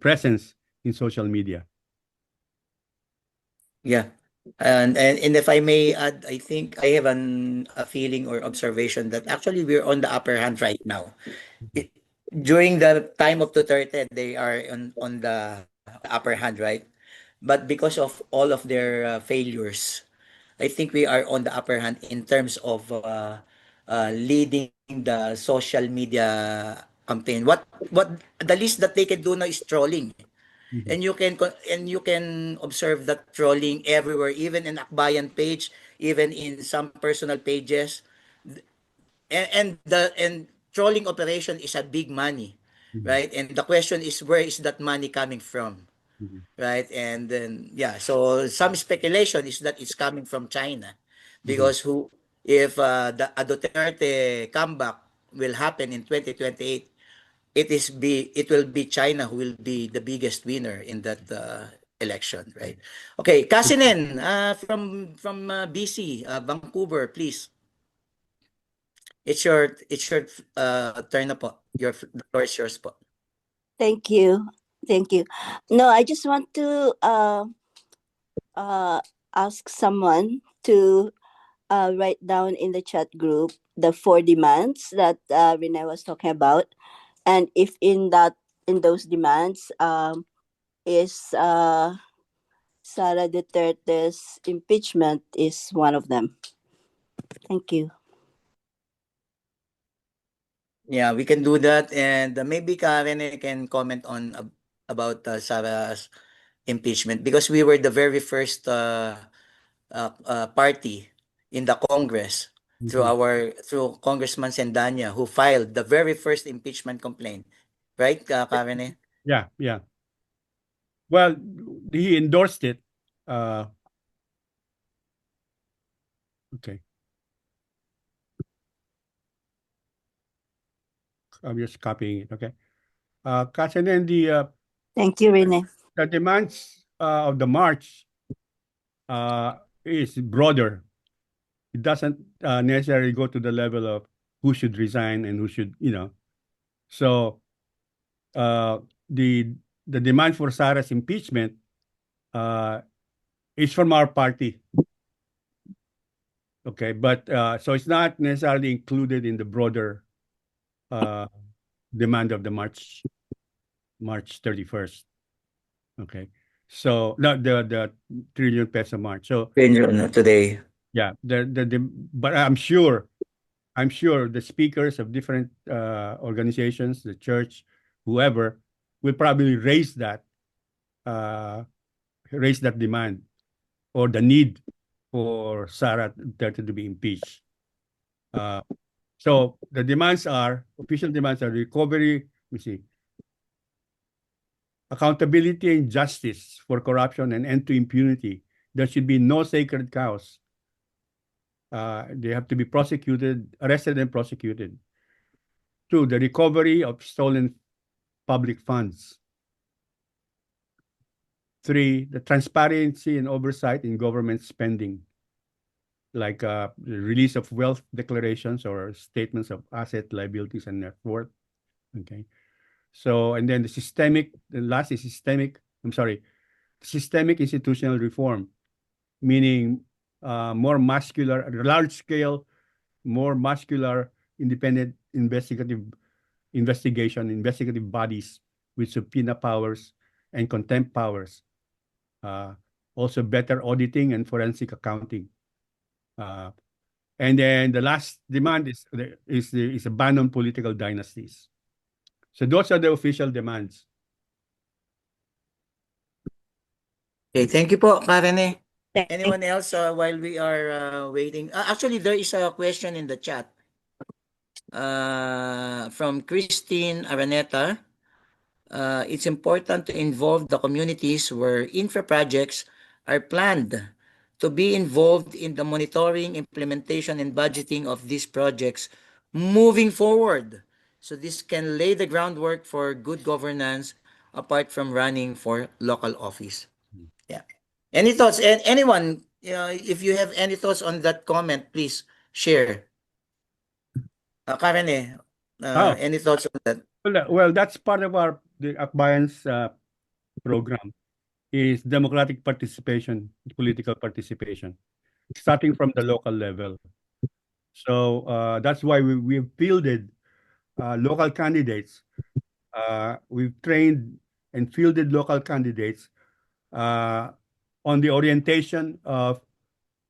presence in social media. Yeah. And if I may add, I think I have a feeling or observation that actually we're on the upper hand right now. It, during the time of Duterte, they are on the upper hand, right? But because of all of their failures, I think we are on the upper hand in terms of leading the social media campaign. What the least that they can do now is trolling. Mhm. And you can observe that trolling everywhere, even in Akbayan page, even in some personal pages. And trolling operation is a big money, Mhm. right? And the question is, where is that money coming from, Mhm. right? And then, yeah, so some speculation is that it's coming from China, Mhm. because who if the a Duterte comeback will happen in 2028, it will be China who will be the biggest winner in that election, right? Okay, Kasinen, from BC, Vancouver, please. It's your turn na po. The floor is yours po. Thank you. Thank you. No, I just want to uh, ask someone to write down in the chat group the four demands that Rene was talking about, and if in those demands is Sara Duterte's impeachment is one of them. Thank you. Yeah, we can do that, and maybe Karen can comment on about Sarah's impeachment, because we were the very first party in the Congress Mhm. through Congressman Sendanya, who filed the very first impeachment complaint, right, Karen? Yeah, yeah. Well, he endorsed it. Uh, okay, I'm just copying it. Okay. Kasi then Thank you, Rene. the demands of the march is broader. It doesn't necessarily go to the level of who should resign and who should, So uh, the the demand for Sarah's impeachment uh, is from our party. Okay, but so it's not necessarily included in the broader uh, demand of the March 31st. Okay, so no, the Trillion Peso March. So Today. yeah, but I'm sure the speakers of different organizations, the church, whoever, will probably uh, raise that demand or the need for Sarah Duterte to be impeached. Uh, so the official demands are recovery, let me see, accountability and justice for corruption and end to impunity. There should be no sacred cows. They have to be arrested and prosecuted. Two, the recovery of stolen public funds. Three, the transparency and oversight in government spending, like the release of wealth declarations or statements of asset, liabilities, and net worth. Okay. So, and then the last is systemic institutional reform, meaning large scale, more muscular, independent investigative bodies with subpoena powers and contempt powers. Uh, Also better auditing and forensic accounting. Uh, and then the last demand is a ban on political dynasties. So those are the official demands. Okay, thank you po, Karene. Thank Anyone else while we are waiting? Actually, there is a question in the chat from Christine Araneta. It's important to involve the communities where infra projects are planned to be involved in the monitoring, implementation, and budgeting of these projects moving forward. So this can lay the groundwork for good governance apart from running for local office. Yeah. Any thoughts? Anyone, if you have any thoughts on that comment, please share. Karen, Oh, any thoughts on that? well, that's part of the Akbayan's program is democratic participation, political participation, starting from the local level. So that's why we've fielded local candidates. We've trained and fielded local candidates uh, on the orientation of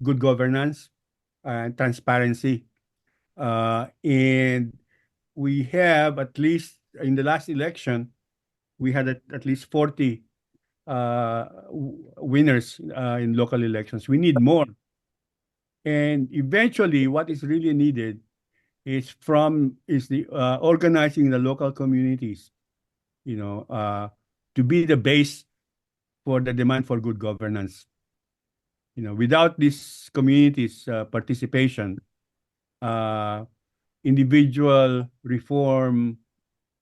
good governance and transparency. And we have at least in the last election, we had at least 40 winners in local elections. We need more. And eventually, what is really needed is the organizing the local communities, to be the base for the demand for good governance. Without these communities' participation, uh, individual reform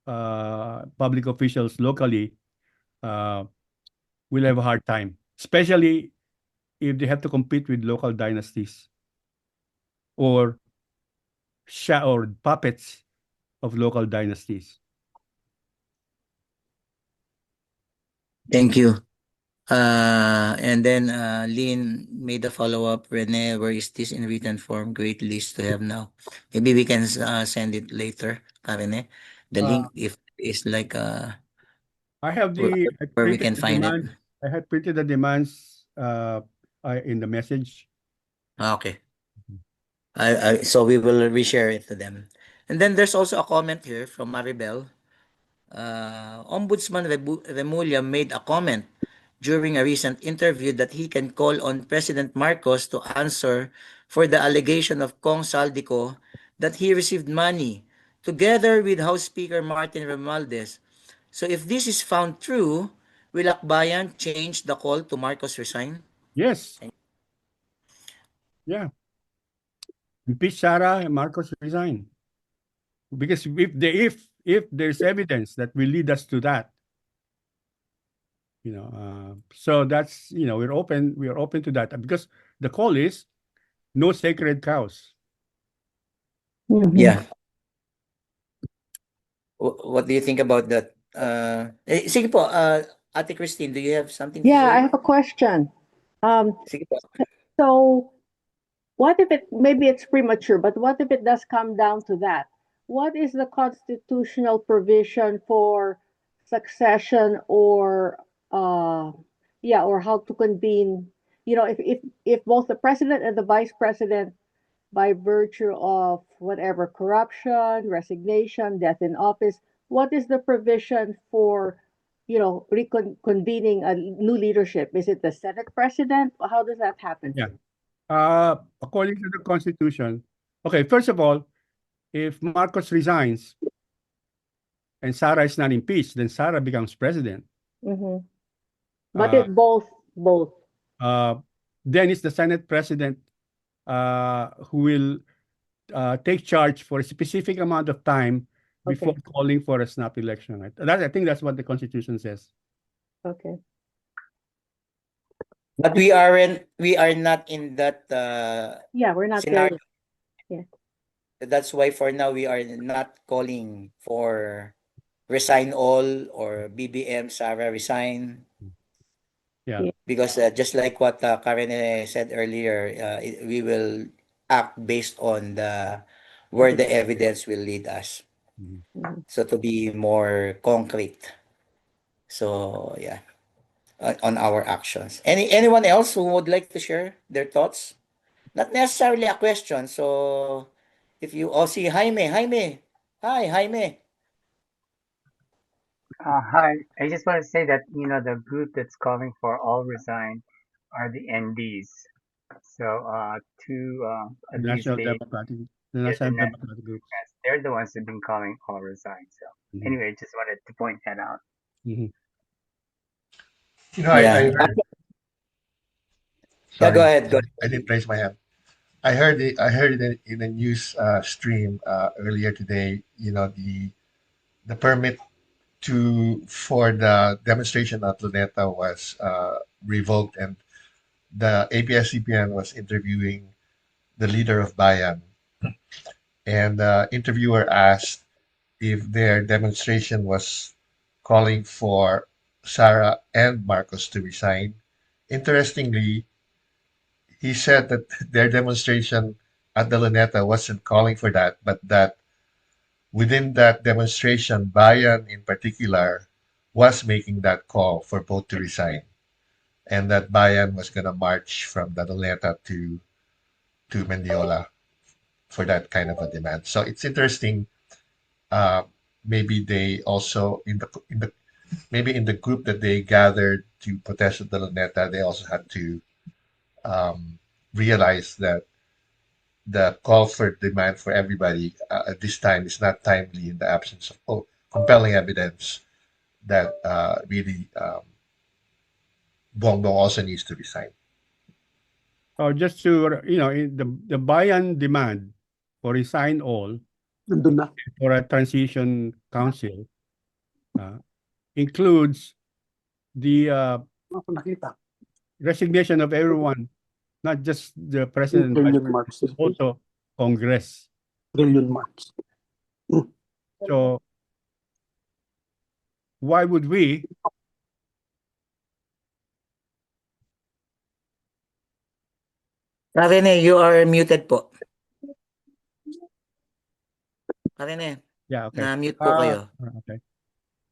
public officials locally uh, will have a hard time, especially if they have to compete with local dynasties or or puppets of local dynasties. Thank you. And then Lynn made a follow-up. Rene, where is this in written form? Great list to have now. Maybe we can send it later, Rene. The Uh, link if is like where, I where we printed can the find it. demand. I had printed the demands in the message. Okay. So we will reshare it to them. And then there's also a comment here from Maribel. Ombudsman Remulla made a comment during a recent interview that he can call on President Marcos to answer for the allegation of Kong Saldico that he received money together with House Speaker Martin Romualdez. So if this is found true, will Akbayan change the call to Marcos resign? Yes. Yeah. Impeach Sara and Marcos resign. Because if there's evidence that will lead us to that, so that's we are open to that because the call is no sacred cows. Yeah. What do you think about that? Sige po, Ate Christine, do you have something to Yeah, I say? have a question. Sige po. So what if maybe it's premature, but what if it does come down to that? What is the constitutional provision for succession or or how to convene, if both the president and the vice president, by virtue of whatever corruption, resignation, death in office, what is the provision for, reconvening a new leadership? Is it the Senate president? How does that happen? Yeah. According to the Constitution, okay, first of all, if Marcos resigns and Sara is not impeached, then Sara becomes president. Mm-hmm. But Uh, it both. then it's the Senate president who will take charge for a specific amount of time before Okay. calling for a snap election. Right? I think that's what the Constitution says. Okay. But we are not in that Yeah, we're not there scenario. yet. Yeah. That's why for now we are not calling for resign all or BBM Sara resign. Yeah. Yeah. Because just like what Karen said earlier, we will act based on where the evidence will lead us. Mhm. So to be more concrete. So yeah, on our actions. Anyone else who would like to share their thoughts? Not necessarily a question. So if you all see Jaime. Hi, Jaime. Hi, I just want to say that the group that's calling for all resign are the NDs. So at least The yeah, National Democratic groups. they're the ones who've been calling all resign. So Mhm. anyway, just wanted to point that out. Mhm. You know, I Yeah. heard, Yeah, go sorry, ahead. Go I didn't raise my hand. I heard it in a news stream earlier today. The permit for the demonstration at Luneta was revoked, and the ABS-CBN was interviewing the leader of Bayan, and the interviewer asked if their demonstration was calling for Sara and Marcos to resign. Interestingly, he said that their demonstration at the Luneta wasn't calling for that, but that within that demonstration, Bayan in particular was making that call for both to resign, and that Bayan was going to march from the Luneta to Mendiola for that kind of a demand. So it's interesting. Uh, maybe they also in the group that they gathered to protest at the Luneta, they also had to realize that the call for demand for everybody at this time is not timely in the absence of compelling evidence that really Bongbong also needs to resign. Or just to, the Bayan demand for resign all for a transition council includes the resignation of everyone, not just the president, but also Congress. So why would we Rene, you are muted po. Rene, Yeah, okay. na-mute po kayo. Okay.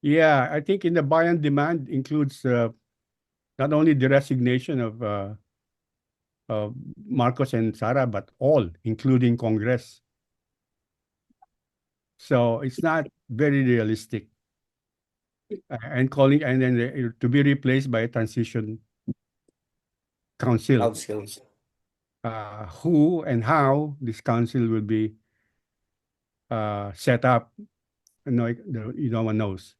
Yeah, I think in the Bayan demand includes not only the resignation of Marcos and Sara, but all, including Congress. So it's not very realistic. And then to be replaced by a transition council. Councils. Who and how this council will be set up, no one knows.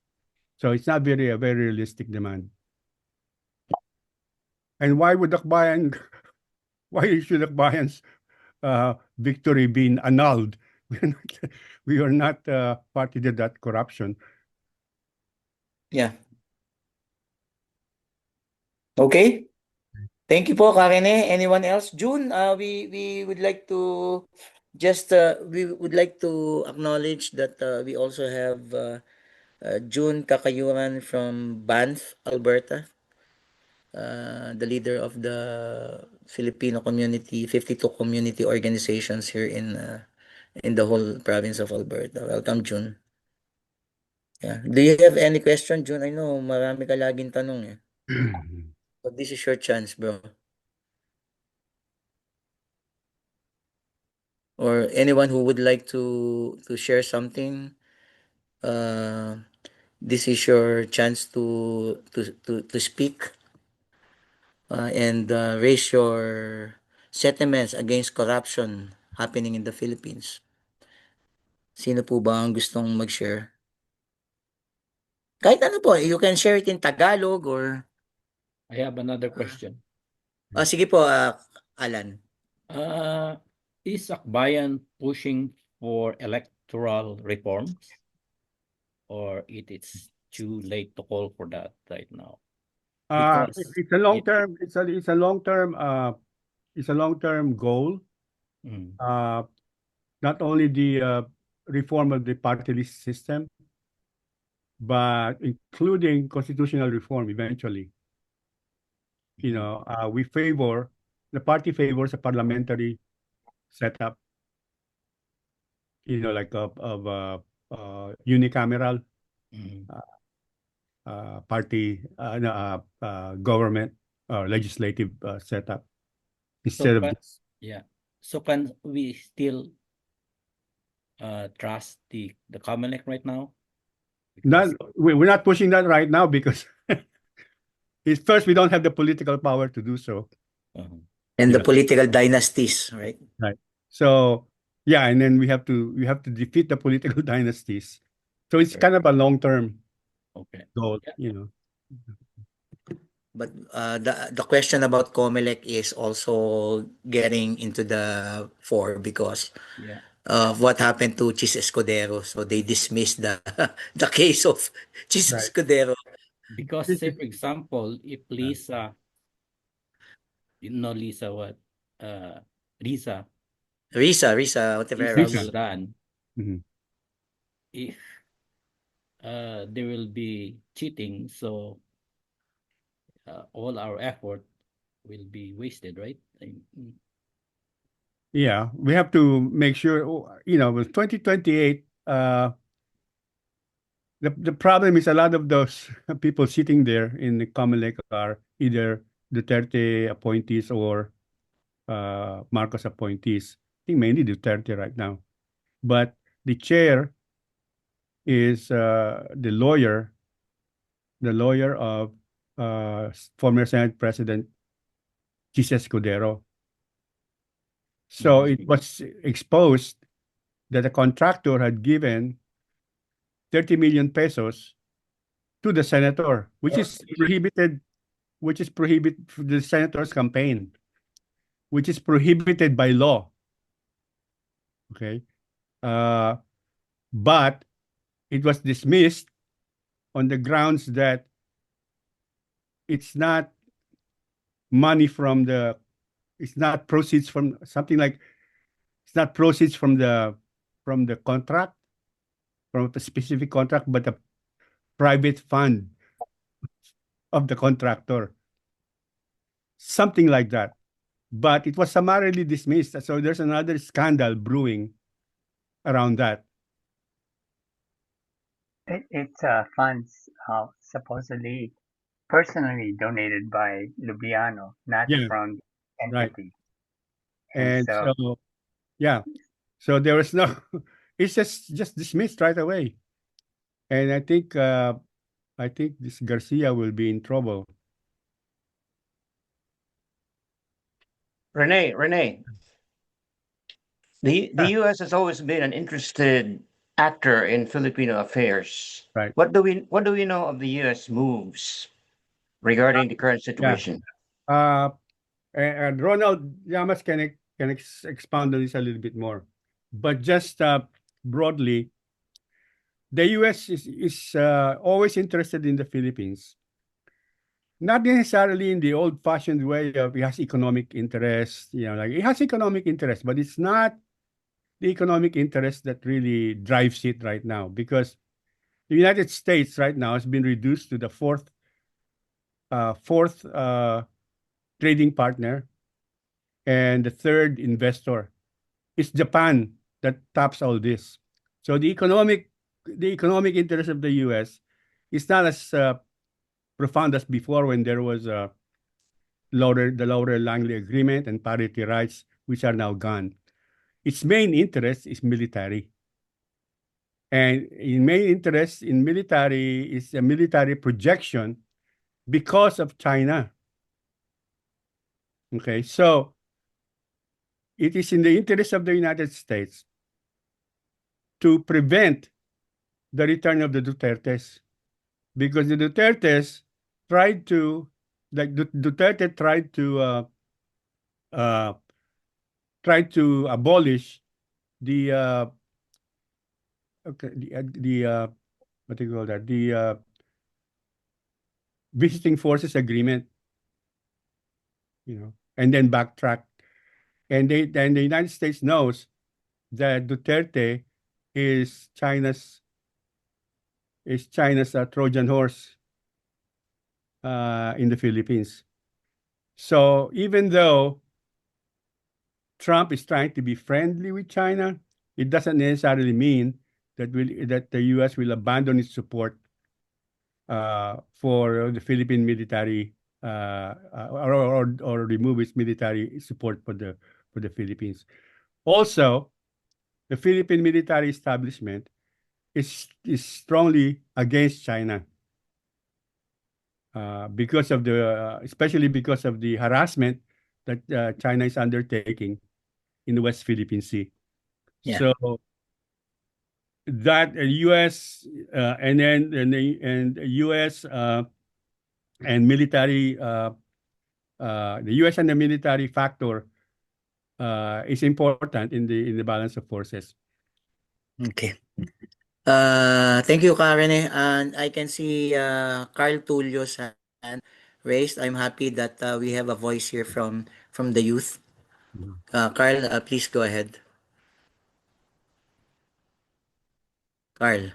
So it's not a very realistic demand. And why should Akbayan's victory be annulled? We are not party to that corruption. Yeah. Okay. Thank you po, Karine. Anyone else? June, we would like to just we would like to acknowledge that we also have June Kakayuran from Banff, Alberta, the leader of the Filipino community, 52 community organizations here in the whole province of Alberta. Welcome, June. Yeah. Do you have any question, June? I know marami ka laging tanong eh. But this is your chance, bro. Or anyone who would like to share something, uh, this is your chance to speak and raise your sentiments against corruption happening in the Philippines. Sino po ba ang gustong mag-share? Kahit ano po, you can share it in Tagalog or... I have another question. sige po, Alan. Is Akbayan pushing for electoral reforms, or it is too late to call for that right now? Because it's a long term. It's a long term. It's a long term goal. Not only the reform of the party list system, but including constitutional reform eventually. You know, the party favors a parliamentary setup, you know, like of unicameral party, government or legislative setup instead of this. Yeah. So can we still trust the Comelec right now? We're not pushing that right now because first we don't have the political power to do so. And the political dynasties, right? Right. So yeah, and then we have to defeat the political dynasties. So it's kind of a long-term goal, you know. But the question about Comelec is also getting into the fore because of what happened to Chis Escudero. So they dismissed the the case of Chis Escudero. Because say for example, if Lisa, Lisa what? Risa whatever. will run, Mhm. if there will be cheating, so all our effort will be wasted, right? Yeah, we have to make sure, you know, with 2028, the problem is a lot of those people sitting there in the Comelec are either Duterte appointees or Marcos appointees. I think mainly Duterte right now. But the chair is the lawyer of former Senate President Chis Escudero. So it was exposed that a contractor had given 30 million pesos to the senator, which is prohibited for the senator's campaign, which is prohibited by law. Okay. But it was dismissed on the grounds that it's not money it's not proceeds from something like, it's not proceeds from the contract, from a specific contract, but a private fund of the contractor. Something like that. But it was summarily dismissed. So there's another scandal brewing around that. It's funds supposedly personally donated by Lubiano, not from entity. And so yeah. So there was no it's just dismissed right away. And I think this Garcia will be in trouble. Rene, the U.S. has always been an interested actor in Filipino affairs. Right. What do we know of the U.S. moves regarding the current situation? And Ronald Llamas can expound on this a little bit more, but just broadly, the U.S. is always interested in the Philippines, not necessarily in the old-fashioned way of he has economic interest, like he has economic interest, but it's not the economic interest that really drives it right now, because the United States right now has been reduced to the fourth trading partner, and the third investor is Japan that tops all this. So the economic interest of the U.S. is not as profound as before, when there was the Laurel-Langley Agreement and parity rights, which are now gone. Its main interest is military. And in main interest in military is a military projection because of China. Okay, so it is in the interest of the United States to prevent the return of the Dutertes, because the Dutertes tried to, Duterte uh, tried to abolish the what do you call that? The visiting forces agreement, and then backtrack. And the United States knows that Duterte is China's Trojan horse in the Philippines. So even though Trump is trying to be friendly with China, it doesn't necessarily mean that the U.S. will abandon its support for the Philippine military, or remove its military support for the Philippines. Also, the Philippine military establishment is strongly against China, especially because of the harassment that China is undertaking in the West Philippine Sea. Yeah. So that U.S. And U.S. And military, the U.S. and the military factor is important in the balance of forces. Okay. Thank you, Karen. And I can see Carl Tulio's hand raised. I'm happy that we have a voice here from the youth. Carl, please go ahead. Carl,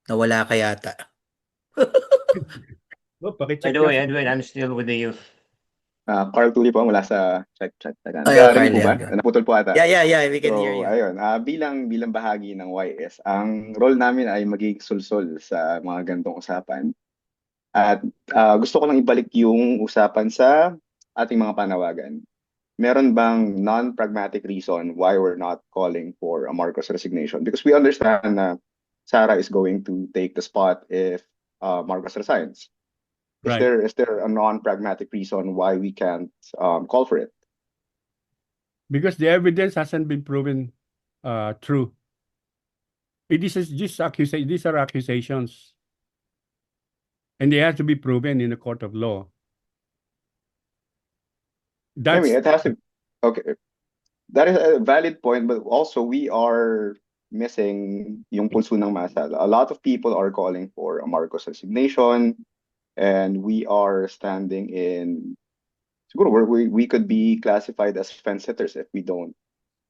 nawala ka yata. Oh, By pakicheck the nga way, sa- Edwin, I'm still with the youth. Carl Tully po mula sa chat. Ayo, Narinig Carl, po yeah, ba? go. Naputol po ata. Yeah, we can hear So, you. ayun, bilang bahagi ng YS, ang role namin ay magiging sulsol sa mga gantong usapan. At gusto ko lang ibalik yung usapan sa ating mga panawagan. Meron bang non-pragmatic reason why we're not calling for a Marcos resignation? Because we understand na Sara is going to take the spot if Marcos resigns. Right. Is there a non-pragmatic reason why we can't call for it? Because the evidence hasn't been proven true. These are accusations, and they have to be proven in the court of law. I mean, That's it has to. Okay, that is a valid point, but also we are missing yung pulso ng masa. A lot of people are calling for a Marcos resignation, and we are standing in. Siguro we could be classified as fence sitters if we don't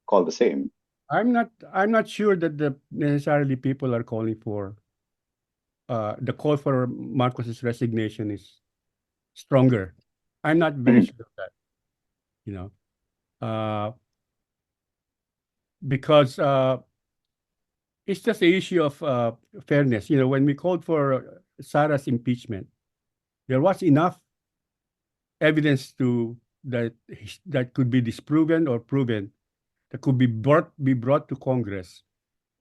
call the same. I'm not sure that necessarily people are calling for the call for Marcos's resignation is stronger. I'm not very Mhm. sure of that. You know, uh, because it's just the issue of fairness. When we called for Sarah's impeachment, there was enough evidence that could be disproven or proven, that could be brought to Congress.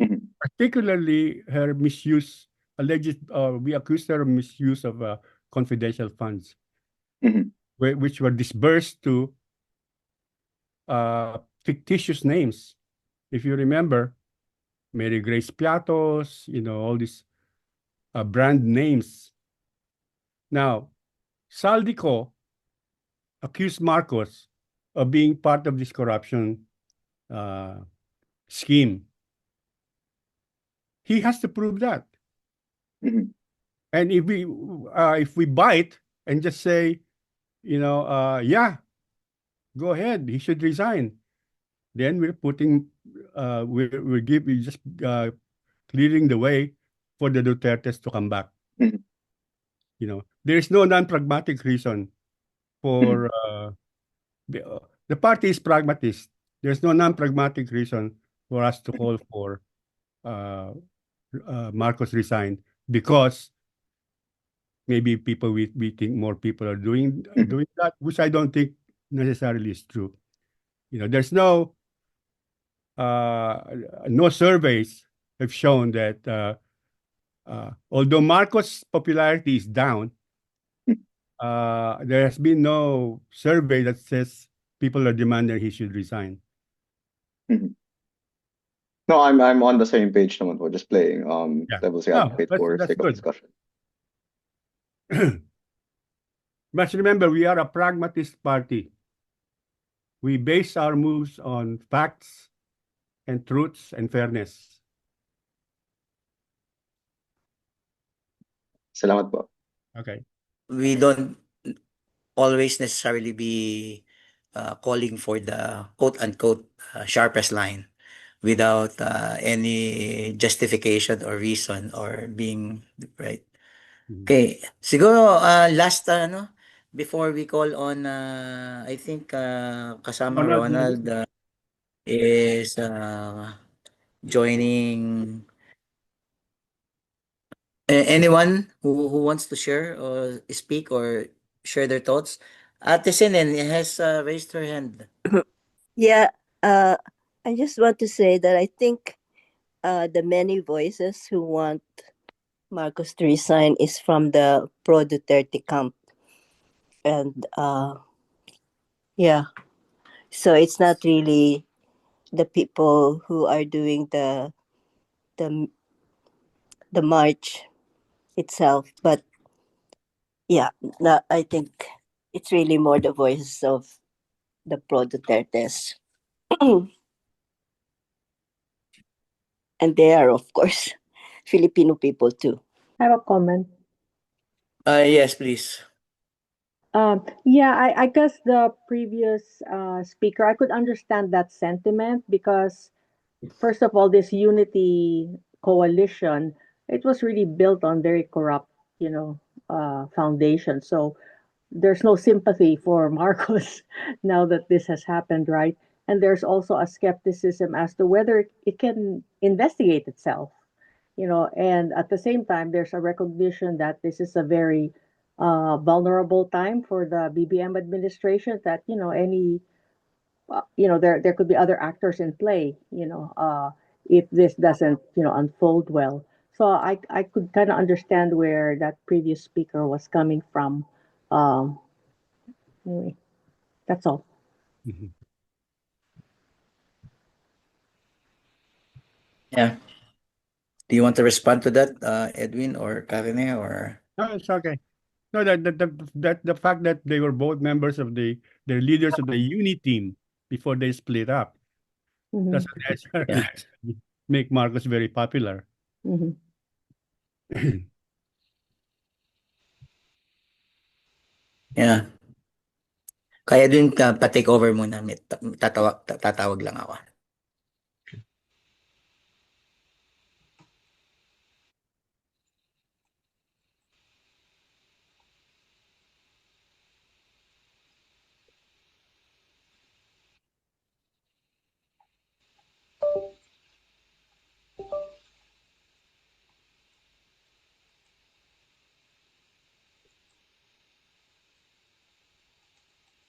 Mhm. Particularly her misuse, we accused her of misuse of confidential funds, Mhm. which were disbursed to fictitious names. If you remember, Mary Grace Piatos, all these brand names. Now, Saldico accused Marcos of being part of this corruption uh, scheme. He has to prove that. Mhm. And if we bite, and just say, yeah, go ahead, he should resign. Then we're just clearing the way for the Dutertes to come back. Mhm. There is no non-pragmatic reason for the party is pragmatist. There's no non-pragmatic reason for us to call for uh, Marcos resign because maybe we think more people are doing that, which I don't think necessarily is true. There's uh, no surveys have shown that although Marcos' popularity is down, there has been no survey that says people are demanding he should resign. Mhm. No, I'm on the same page naman po, just playing Yeah. devil's No, advocate for that's sake of good. discussion. But remember, we are a pragmatist party. We base our moves on facts and truths and fairness. Salamat po. Okay. We don't always necessarily be calling for the quote unquote sharpest line without any justification or reason or being right. Okay, siguro last before we call on I think kasama Ronald, Ronald is joining. Anyone who wants to share or speak or share their thoughts? Ate Sinen has raised her hand. Yeah, uh, I just want to say that I think the many voices who want Marcos to resign is from the pro Duterte camp. And yeah, so it's not really the people who are doing the the march itself, but yeah, I think it's really more the voices of the pro Dutertes. And they are, of course, Filipino people too. I have a comment. Yes, please. Yeah, I guess the previous speaker, I could understand that sentiment because, first of all, this unity coalition, it was really built on very corrupt, foundation. So there's no sympathy for Marcos now that this has happened, right? And there's also a skepticism as to whether it can investigate itself, and at the same time, there's a recognition that this is a very vulnerable time for the BBM administration, that, there could be other actors in play, if this doesn't, unfold well. So I could kind of understand where that previous speaker was coming from. Um, Anyway, that's all. Mhm. Yeah. Do you want to respond to that, Edwin or Karine or? No, it's okay. No, the fact that they were both members of they're leaders of the uni team before they split up Mm-hmm. doesn't necessarily Yeah. make Marcos very popular. Mm-hmm. Yeah. Kaya din pa-take over muna. Tatawag lang ako.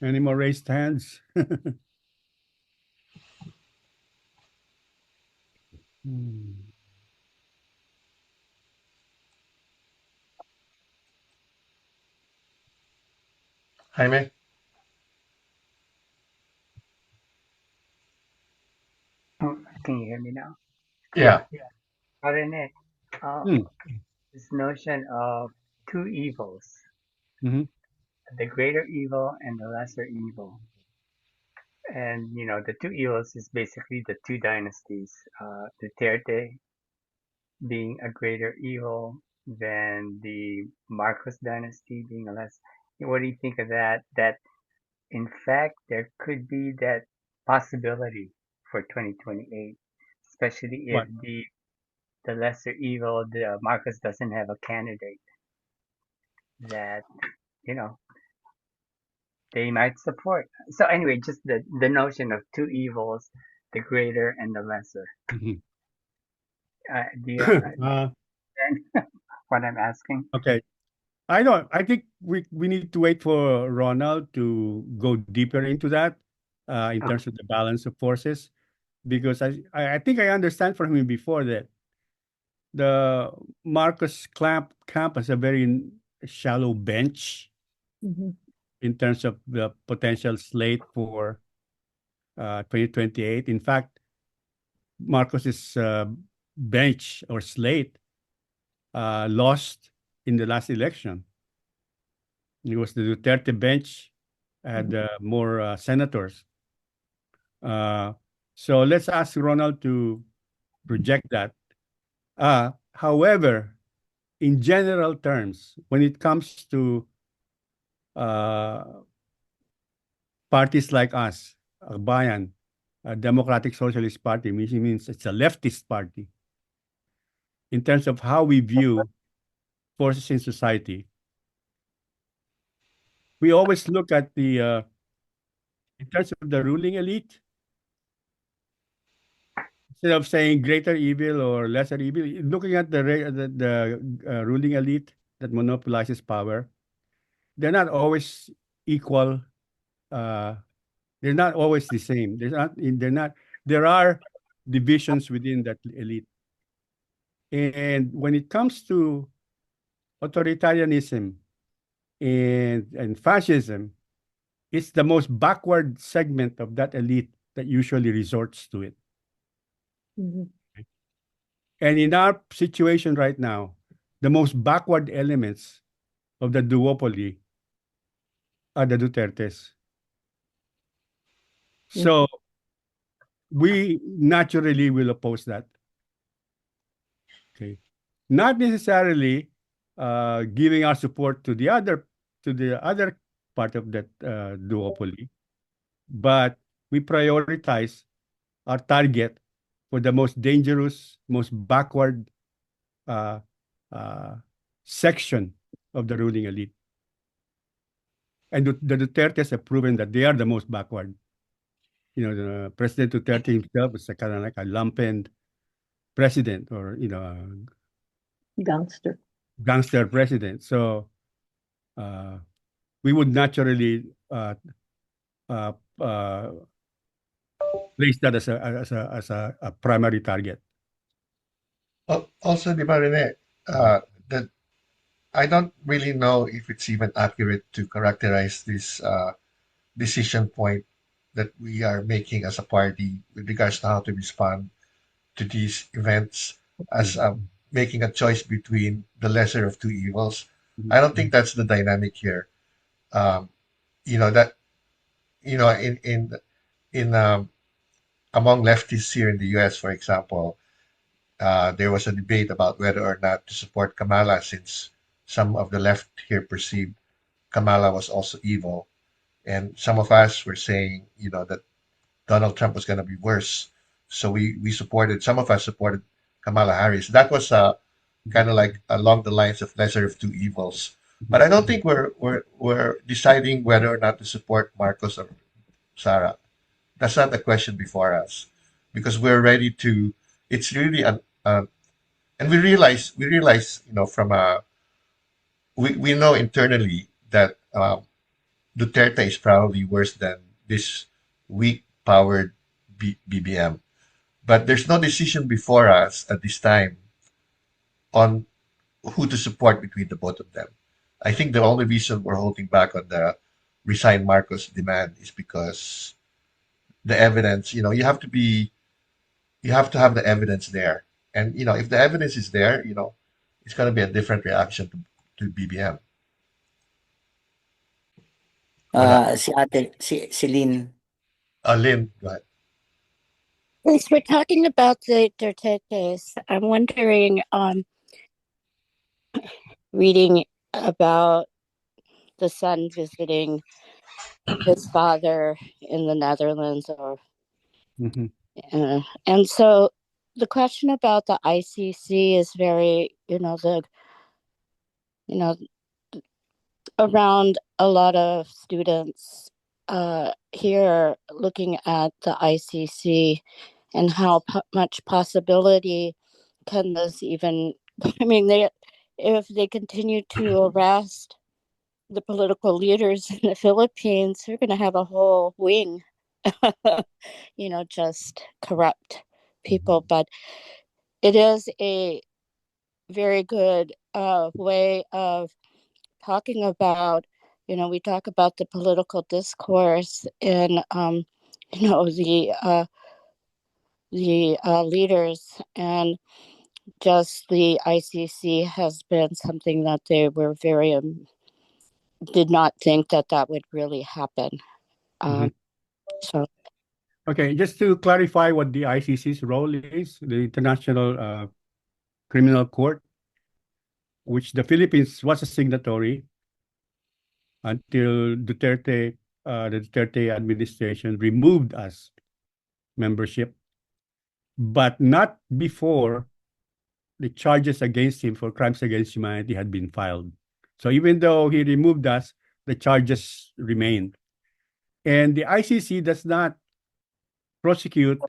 Any more raised hands? Hmm. Jaime? Oh, can you hear me now? Yeah. Rene, Hmm. this notion of two evils, Mhm. the greater evil and the lesser evil. And, the two evils is basically the two dynasties, Duterte being a greater evil than the Marcos dynasty being a less. what do you think of that? That in fact there could be that possibility for 2028, especially if What? the lesser evil, the Marcos doesn't have a candidate that you know they might support. So anyway, just the notion of two evils, the greater and the lesser. Mhm. Do you Uh, understand what I'm asking? okay. I don't. I think we need to wait for Ronald to go deeper into that in Oh, terms of the balance of forces, because I think I understand from him before that the Marcos camp has a very shallow bench Mhm. in terms of the potential slate for 2028. In fact, Marcos's bench or slate lost in the last election. It was the Duterte bench had more senators. Uh, so let's ask Ronald to project that. However, in general terms, when it comes to uh, parties like us, Akbayan, a Democratic Socialist Party, which means it's a leftist party, in terms of how we view forces in society, we always look at in terms of the ruling elite, instead of saying greater evil or lesser evil, looking at the ruling elite that monopolizes power, they're not always equal. Uh, they're not always the same. They're not. There are divisions within that elite, and when it comes to authoritarianism and fascism, it's the most backward segment of that elite that usually resorts to it. Mhm. And in our situation right now, the most backward elements of the duopoly are the Dutertes. So we naturally will oppose that. Okay. Not necessarily giving our support to the other part of that duopoly, but we prioritize our target for the most dangerous, most backward uh, uh, section of the ruling elite. And the Dutertes have proven that they are the most backward. You know, the President Duterte himself is a kind of like a lumpen president, or Gangster. gangster president. So uh, we would naturally uh, uh, place that as a primary target. Also, di ba, Rene, that I don't really know if it's even accurate to characterize this decision point that we are making as a party with regards to how to respond to these events as making a choice between the lesser of two evils. I don't think that's the dynamic here. Um, you know that in among leftists here in the U.S., for example, there was a debate about whether or not to support Kamala, since some of the left here perceived Kamala was also evil, and some of us were saying, that Donald Trump was going to be worse. So we supported. Some of us supported Kamala Harris. That was kind of like along the lines of lesser of two evils. But I don't think we're deciding whether or not to support Marcos or Sarah. That's not the question before us, because we're ready to. It's really and we realize from we know internally that Duterte is probably worse than this weak powered BBM. But there's no decision before us at this time on who to support between the both of them. I think the only reason we're holding back on the resign Marcos demand is because the evidence, you have to have the evidence there. And if the evidence is there, it's going to be a different reaction to BBM. Wala. Si Lynn. Lynn, go ahead. Since we're talking about the Dutertes, I'm wondering, reading about the son visiting his father in the Netherlands, or and so the question about the ICC is very, you know, around a lot of students here looking at the ICC and how much possibility can this even, I mean, if they continue to arrest the political leaders in the Philippines, they're going to have a whole wing, just corrupt people. But it is a very good way of talking about, we talk about the political discourse and, the leaders, and just the ICC has been something that they were very did not think that would really happen. So Okay, just to clarify what the ICC's role is, the International Criminal Court, which the Philippines was a signatory until Duterte, the Duterte administration removed us membership, but not before the charges against him for crimes against humanity had been filed. So even though he removed us, the charges remain. And the ICC does not prosecute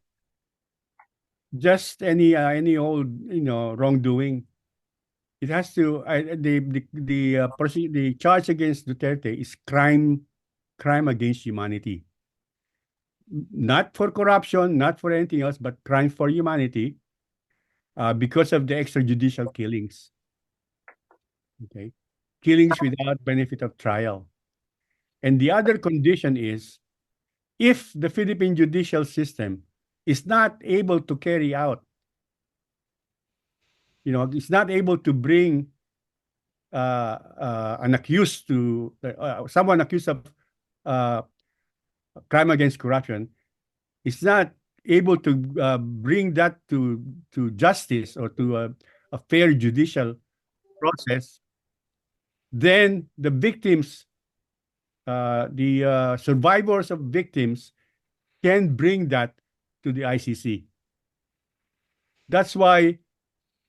just any old wrongdoing. It has to the charge against Duterte is crime against humanity, not for corruption, not for anything else, but crime for humanity, because of the extrajudicial killings. Okay, killings without benefit of trial. And the other condition is, if the Philippine judicial system is not able to carry out, it's not able to bring an accused to someone accused of uh, crime against corruption, is not able to bring that to justice or to a fair judicial process, then the victims, the survivors of victims, can bring that to the ICC. That's why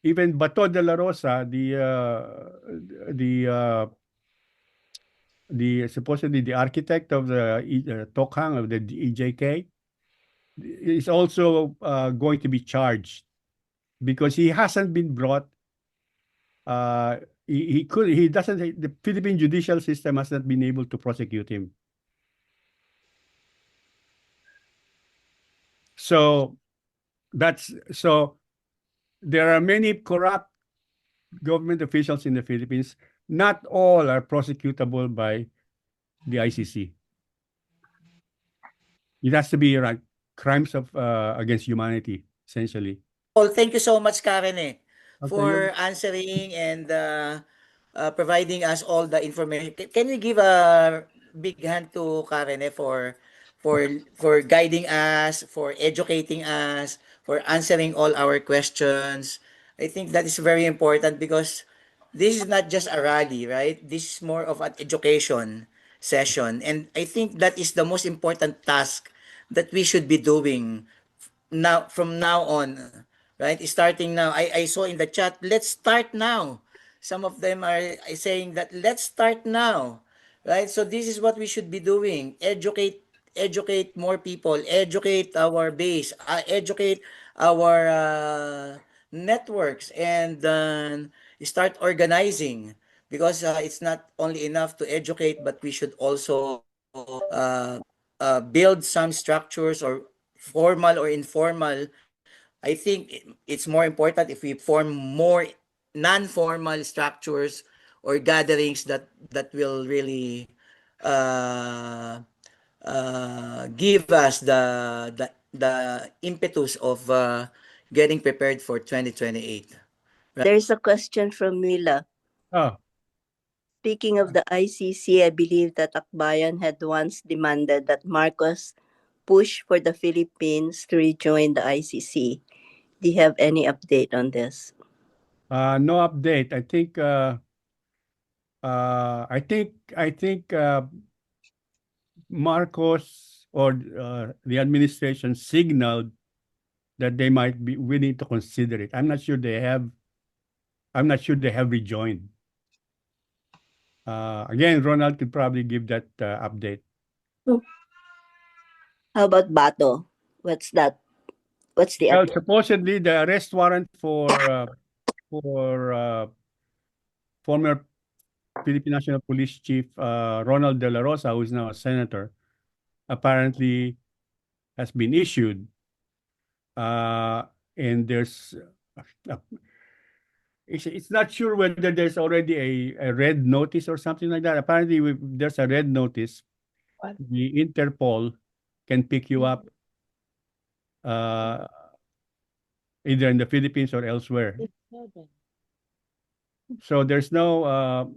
even Bato de la Rosa, the supposedly the architect of the Tokhang of the EJK, is also going to be charged because he hasn't been brought. He doesn't. The Philippine judicial system has not been able to prosecute him. So there are many corrupt government officials in the Philippines. Not all are prosecutable by the ICC. It has to be like crimes of against humanity, essentially. Well, thank you so much, Karen, Okay. for answering and providing us all the information. Can you give a big hand to Karen, for guiding us, for educating us, for answering all our questions? I think that is very important because this is not just a rally, right? This is more of an education session, and I think that is the most important task that we should be doing now, from now on, right? Starting now. I saw in the chat, let's start now. Some of them are saying that let's start now, right? So this is what we should be doing. Educate more people, educate our base, educate our networks, and start organizing, because it's not only enough to educate, but we should also build some structures, or formal or informal. I think it's more important if we form more non-formal structures or gatherings that will really uh, give us the impetus of getting prepared for 2028. There's a question from Mila. Oh, Speaking of the ICC, I believe that Akbayan had once demanded that Marcos push for the Philippines to rejoin the ICC. Do you have any update on this? no update. I think I think Marcos or the administration signaled that they might be willing to consider it. I'm not sure they have. I'm not sure they have rejoined. Again, Ronald could probably give that update. How about Bato? What's that? What's the Well, update? supposedly the arrest warrant for former Philippine National Police Chief Ronald De La Rosa, who is now a senator, apparently has been issued. And there's it's not sure whether there's already a red notice or something like that. Apparently, there's a red notice. What? The Interpol can pick you up uh, either in the Philippines or elsewhere. So there's no